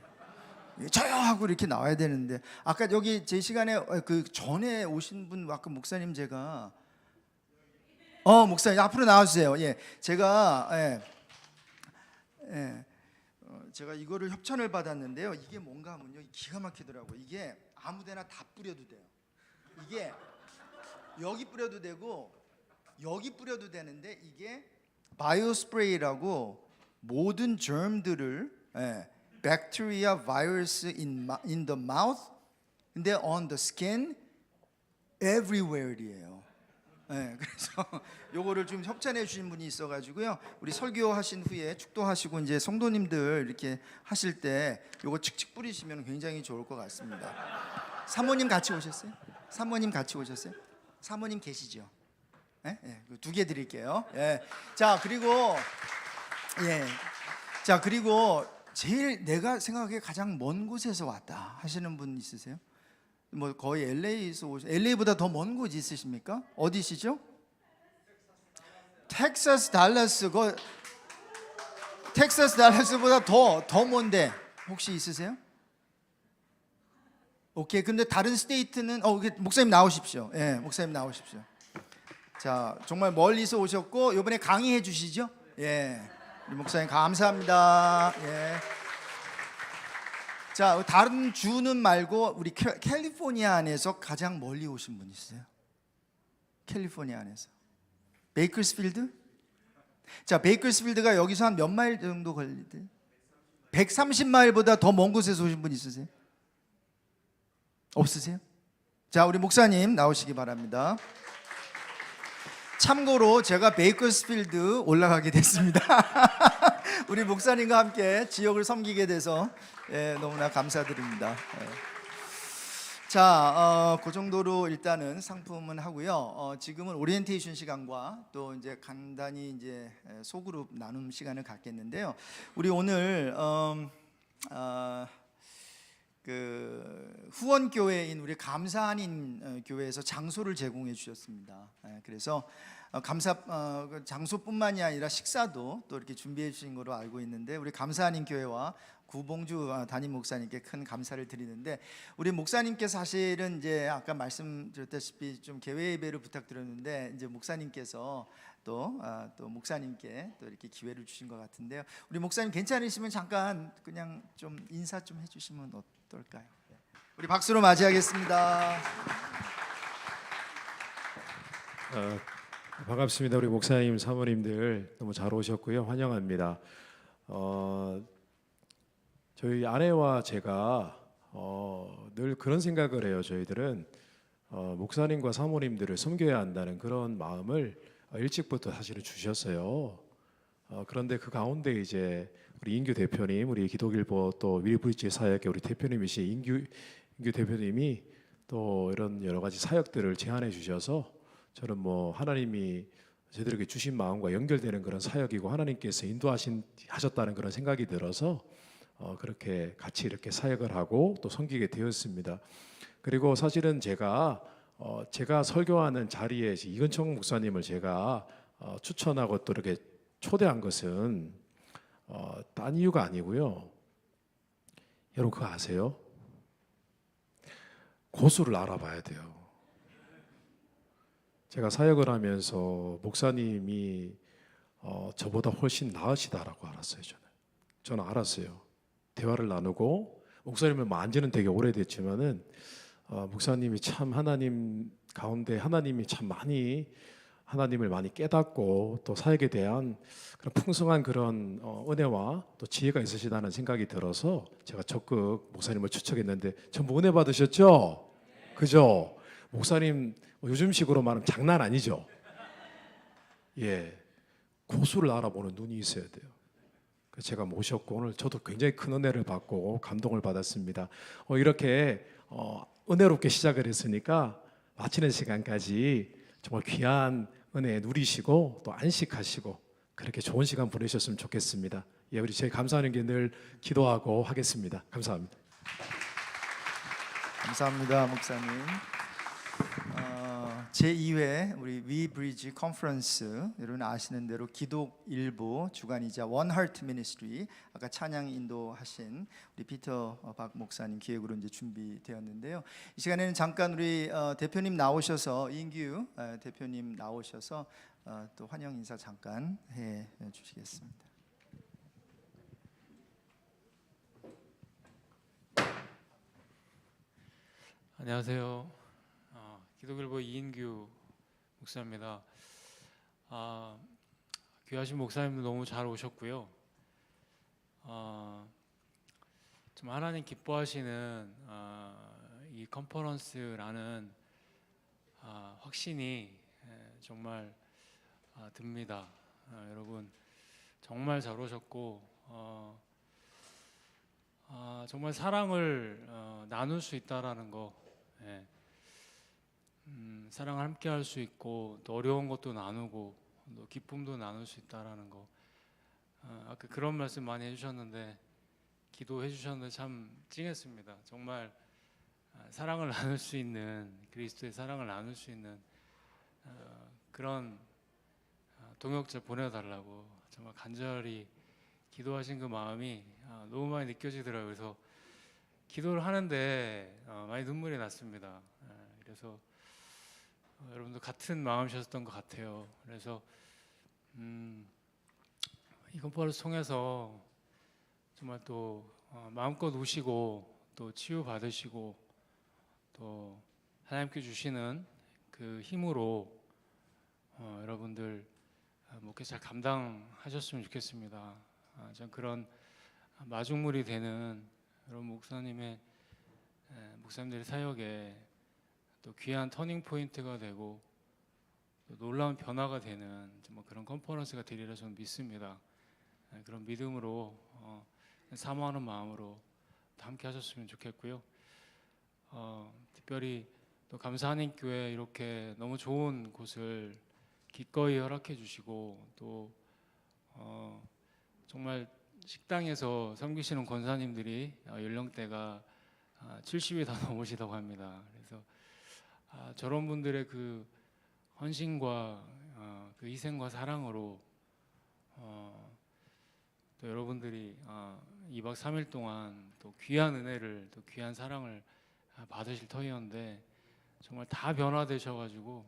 저요 하고 이렇게 나와야 되는데 아까 여기 제 시간에 그 전에 오신 분 아까 목사님 제가 목사님 앞으로 나와주세요. 예, 제가 제가 이거를 협찬을 받았는데요. 이게 뭔가 하면요 기가 막히더라고요. 이게 아무데나 다 뿌려도 돼요. 이게 여기 뿌려도 되고 여기 뿌려도 되는데 이게 바이오 스프레이라고 모든 germ들을 bacteria, virus in the mouth, 근데 on the skin, everywhere이에요. 그래서 요거를 좀 협찬해 주신 분이 있어가지고요. 우리 설교하신 후에 축도하시고 이제 성도님들 이렇게 하실 때 요거 칙칙 뿌리시면 굉장히 좋을 것 같습니다. 사모님 같이 오셨어요? 사모님 같이 오셨어요? 사모님 계시죠? 두 개 드릴게요. 자 그리고 자 그리고 제일 내가 생각하기에 가장 먼 곳에서 왔다 하시는 분 있으세요? 뭐 거의 LA에서 LA보다 더 먼 곳 있으십니까? 어디시죠? 텍사스 달라스. 텍사스 달라스보다 더 먼데 혹시 있으세요? 오케이. 근데 다른 스테이트는 목사님 나오십시오. 목사님 나오십시오. 자, 정말 멀리서 오셨고 이번에 강의해 주시죠? 우리 목사님 감사합니다. 자, 다른 주는 말고 우리 캘리포니아 안에서 가장 멀리 오신 분 있어요? 캘리포니아 안에서 베이커스필드? 자, 베이커스필드가 여기서 한 몇 마일 정도 걸리대요? 130마일보다 더 먼 곳에서 오신 분 있으세요? 없으세요? 자, 우리 목사님 나오시기 바랍니다. 참고로 제가 베이커스필드 올라가게 됐습니다. 우리 목사님과 함께 지역을 섬기게 돼서 너무나 감사드립니다. 자, 그 정도로 일단은 상품은 하고요. 지금은 오리엔테이션 시간과 또 이제 간단히 이제 소그룹 나눔 시간을 갖겠는데요. 우리 오늘 그 후원 교회인 우리 감사한인 교회에서 장소를 제공해 주셨습니다. 그래서 그 장소뿐만이 아니라 식사도 또 이렇게 준비해 주신 거로 알고 있는데 우리 감사한인 교회와 구봉주 담임 목사님께 큰 감사를 드리는데 우리 목사님께서 사실은 이제 아까 말씀드렸다시피 좀 개회 예배를 부탁드렸는데 이제 목사님께서 또 목사님께 또 이렇게 기회를 주신 것 같은데요. 우리 목사님 괜찮으시면 잠깐 그냥 좀 인사 좀 해주시면 어떨까요? 우리 박수로 맞이하겠습니다. 반갑습니다. 우리 목사님, 사모님들 너무 잘 오셨고요. 환영합니다. 저희 아내와 제가 늘 그런 생각을 해요. 저희들은 목사님과 사모님들을 섬겨야 한다는 그런 마음을 일찍부터 사실은 주셨어요. 그런데 그 가운데 이제 우리 인규 대표님, 우리 기독일보 또 위리브리지 사역의 우리 대표님이신 인규 대표님이 또 이런 여러 가지 사역들을 제안해 주셔서 저는 뭐 하나님이 저희들에게 주신 마음과 연결되는 그런 사역이고 하나님께서 인도하셨다는 그런 생각이 들어서 그렇게 같이 이렇게 사역을 하고 또 섬기게 되었습니다. 그리고 사실은 제가 설교하는 자리에 이근청 목사님을 제가 추천하고 또 이렇게 초대한 것은 딴 이유가 아니고요. 여러분 그거 아세요? 고수를 알아봐야 돼요. 제가 사역을 하면서 목사님이 저보다 훨씬 나으시다라고 알았어요. 저는 알았어요. 대화를 나누고 목사님을 뭐 안지는 되게 오래됐지만은 목사님이 참 하나님 가운데 하나님이 참 많이 하나님을 많이 깨닫고 또 사역에 대한 그런 풍성한 그런 은혜와 또 지혜가 있으시다는 생각이 들어서 제가 적극 목사님을 추천했는데 전부 은혜 받으셨죠? 그죠? 목사님 요즘식으로 말하면 장난 아니죠? 고수를 알아보는 눈이 있어야 돼요. 제가 모셨고 오늘 저도 굉장히 큰 은혜를 받고 감동을 받았습니다. 이렇게 은혜롭게 시작을 했으니까 마치는 시간까지 정말 귀한 은혜 누리시고 또 안식하시고 그렇게 좋은 시간 보내셨으면 좋겠습니다. 우리 저희 감사하는 게 늘 기도하고 하겠습니다. 감사합니다. 감사합니다, 목사님. 제2회 우리 위브리지 컨퍼런스, 여러분 아시는 대로 기독 일부 주간이자 원 하트 미니스트리, 아까 찬양 인도하신 우리 피터 박 목사님 기획으로 이제 준비되었는데요. 이 시간에는 잠깐 우리 대표님 나오셔서, 이인규 대표님 나오셔서 또 환영 인사 잠깐 해 주시겠습니다. 안녕하세요. 기독일보 이인규 목사입니다. 귀하신 목사님도 너무 잘 오셨고요. 좀 하나님 기뻐하시는 이 컨퍼런스라는 확신이 정말 듭니다. 여러분 정말 잘 오셨고 정말 사랑을 나눌 수 있다라는 거, 사랑을 함께 할 수 있고 또 어려운 것도 나누고 또 기쁨도 나눌 수 있다라는 거, 아까 그런 말씀 많이 해주셨는데, 기도해 주셨는데 참 찡했습니다. 정말 사랑을 나눌 수 있는, 그리스도의 사랑을 나눌 수 있는 그런 동역자 보내달라고 정말 간절히 기도하신 그 마음이 너무 많이 느껴지더라고요. 그래서 기도를 하는데 많이 눈물이 났습니다. 그래서 여러분도 같은 마음이셨던 것 같아요. 그래서 이 컨퍼런스 통해서 정말 또 마음껏 우시고 또 치유 받으시고 또 하나님께 주시는 그 힘으로 여러분들 목회 잘 감당하셨으면 좋겠습니다. 전 그런 마중물이 되는 여러분 목사님들의 사역에 또 귀한 터닝 포인트가 되고 또 놀라운 변화가 되는 정말 그런 컨퍼런스가 되리라 저는 믿습니다. 그런 믿음으로 사모하는 마음으로 함께 하셨으면 좋겠고요. 특별히 또 감사하는 교회 이렇게 너무 좋은 곳을 기꺼이 허락해 주시고 또 정말 식당에서 섬기시는 권사님들이 연령대가 70이 다 넘으시다고 합니다. 그래서 저런 분들의 그 헌신과 그 희생과 사랑으로 또 여러분들이 2박 3일 동안 또 귀한 은혜를, 또 귀한 사랑을 받으실 터이었는데 정말 다 변화되셔가지고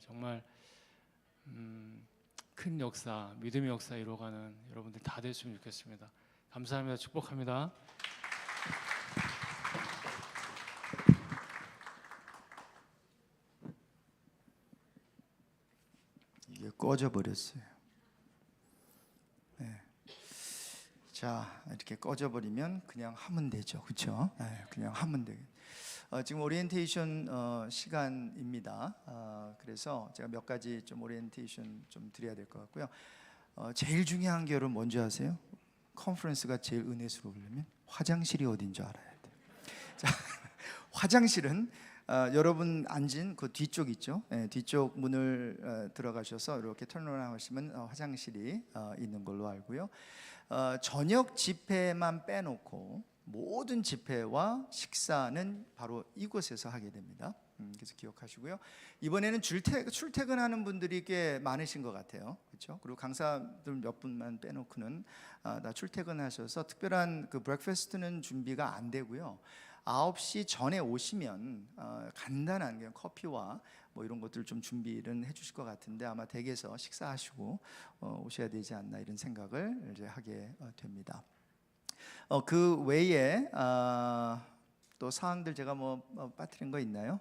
정말 큰 역사, 믿음의 역사 이뤄가는 여러분들 다 됐으면 좋겠습니다. 감사합니다. 축복합니다. 이게 꺼져 버렸어요. 네. 자, 이렇게 꺼져 버리면 그냥 하면 되죠, 그렇죠? 네, 그냥 하면 돼. 지금 오리엔테이션 시간입니다. 그래서 제가 몇 가지 좀 오리엔테이션 좀 드려야 될 것 같고요. 제일 중요한 게 여러분 뭔지 아세요? 컨퍼런스가 제일 은혜스러우려면 화장실이 어딘 줄 알아야 돼요. 자, 화장실은 여러분 앉은 그 뒤쪽 있죠? 뒤쪽 문을 들어가셔서 이렇게 턴어라운드 하시면 화장실이 있는 걸로 알고요. 저녁 집회만 빼놓고 모든 집회와 식사는 바로 이곳에서 하게 됩니다. 그래서 기억하시고요. 이번에는 출퇴근하는 분들이 꽤 많으신 것 같아요. 그렇죠? 그리고 강사들 몇 분만 빼놓고는 다 출퇴근하셔서 특별한 그 브렉퍼스트는 준비가 안 되고요. 9시 전에 오시면 간단한 그냥 커피와 뭐 이런 것들 좀 준비를 해주실 것 같은데 아마 댁에서 식사하시고 오셔야 되지 않나 이런 생각을 이제 하게 됩니다. 그 외에 또 사항들 제가 뭐 빠뜨린 거 있나요?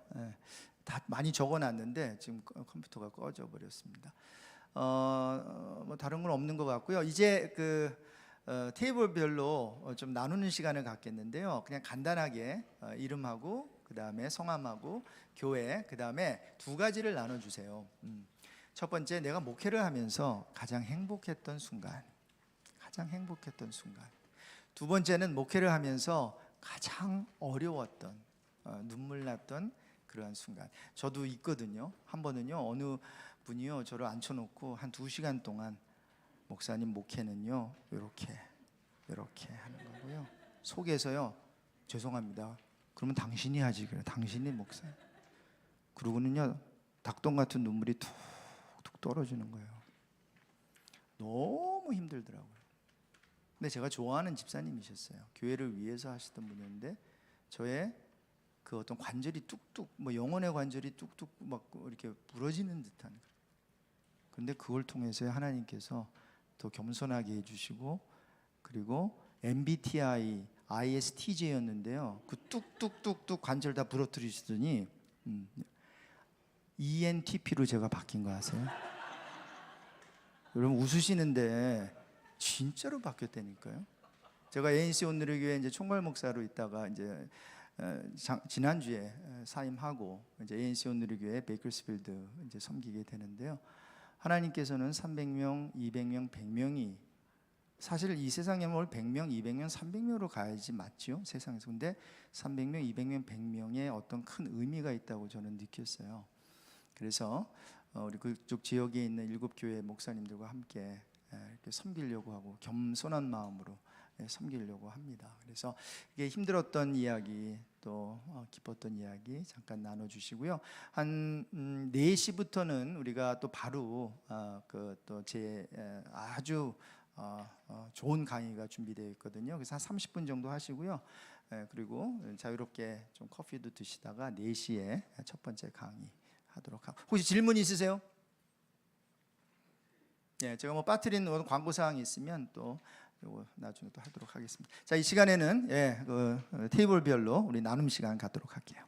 다 많이 적어놨는데 지금 컴퓨터가 꺼져 버렸습니다. 뭐 다른 건 없는 것 같고요. 이제 그 테이블별로 좀 나누는 시간을 갖겠는데요. 그냥 간단하게 이름하고 그 다음에 성함하고 교회, 그 다음에 두 가지를 나눠주세요. 첫 번째, 내가 목회를 하면서 가장 행복했던 순간, 가장 행복했던 순간. 두 번째는 목회를 하면서 가장 어려웠던, 눈물 났던 그러한 순간. 저도 있거든요. 한 번은요, 어느 분이요 저를 앉혀놓고 한 2시간 동안 목사님 목회는요 이렇게 하는 거고요. 속에서요, 죄송합니다. 그러면 당신이 하지, 그래. 당신이 목사. 그러고는요 닭똥 같은 눈물이 툭툭 떨어지는 거예요. 너무 힘들더라고요. 근데 제가 좋아하는 집사님이셨어요. 교회를 위해서 하시던 분이었는데 저의 그 어떤 관절이 뚝뚝, 뭐 영혼의 관절이 뚝뚝 막 이렇게 부러지는 듯한. 근데 그걸 통해서 하나님께서 더 겸손하게 해주시고, 그리고 MBTI, ISTJ였는데요. 그 뚝뚝뚝뚝 관절 다 부러뜨리시더니 ENTP로 제가 바뀐 거 아세요? 여러분 웃으시는데 진짜로 바뀌었다니까요. 제가 ANC 온누리교회 이제 총괄 목사로 있다가 이제 지난주에 사임하고 이제 ANC 온누리교회 베이커스필드 이제 섬기게 되는데요. 하나님께서는 300명, 200명, 100명이 사실 이 세상에 뭘 100명, 200명, 300명으로 가야지 맞죠? 세상에서. 근데 300명, 200명, 100명의 어떤 큰 의미가 있다고 저는 느꼈어요. 그래서 우리 그쪽 지역에 있는 7교회 목사님들과 함께 이렇게 섬기려고 하고 겸손한 마음으로 섬기려고 합니다. 그래서 이게 힘들었던 이야기 또 기뻤던 이야기 잠깐 나눠주시고요. 한 4시부터는 우리가 또 바로 그 또 제 아주 좋은 강의가 준비되어 있거든요. 그래서 한 30분 정도 하시고요. 그리고 자유롭게 좀 커피도 드시다가 4시에 첫 번째 강의 하도록 하고. 혹시 질문 있으세요? 예, 제가 뭐 빠뜨린 광고 사항이 있으면 또 요거 나중에 또 하도록 하겠습니다. 자, 이 시간에는 그 테이블별로 우리 나눔 시간 갖도록 할게요.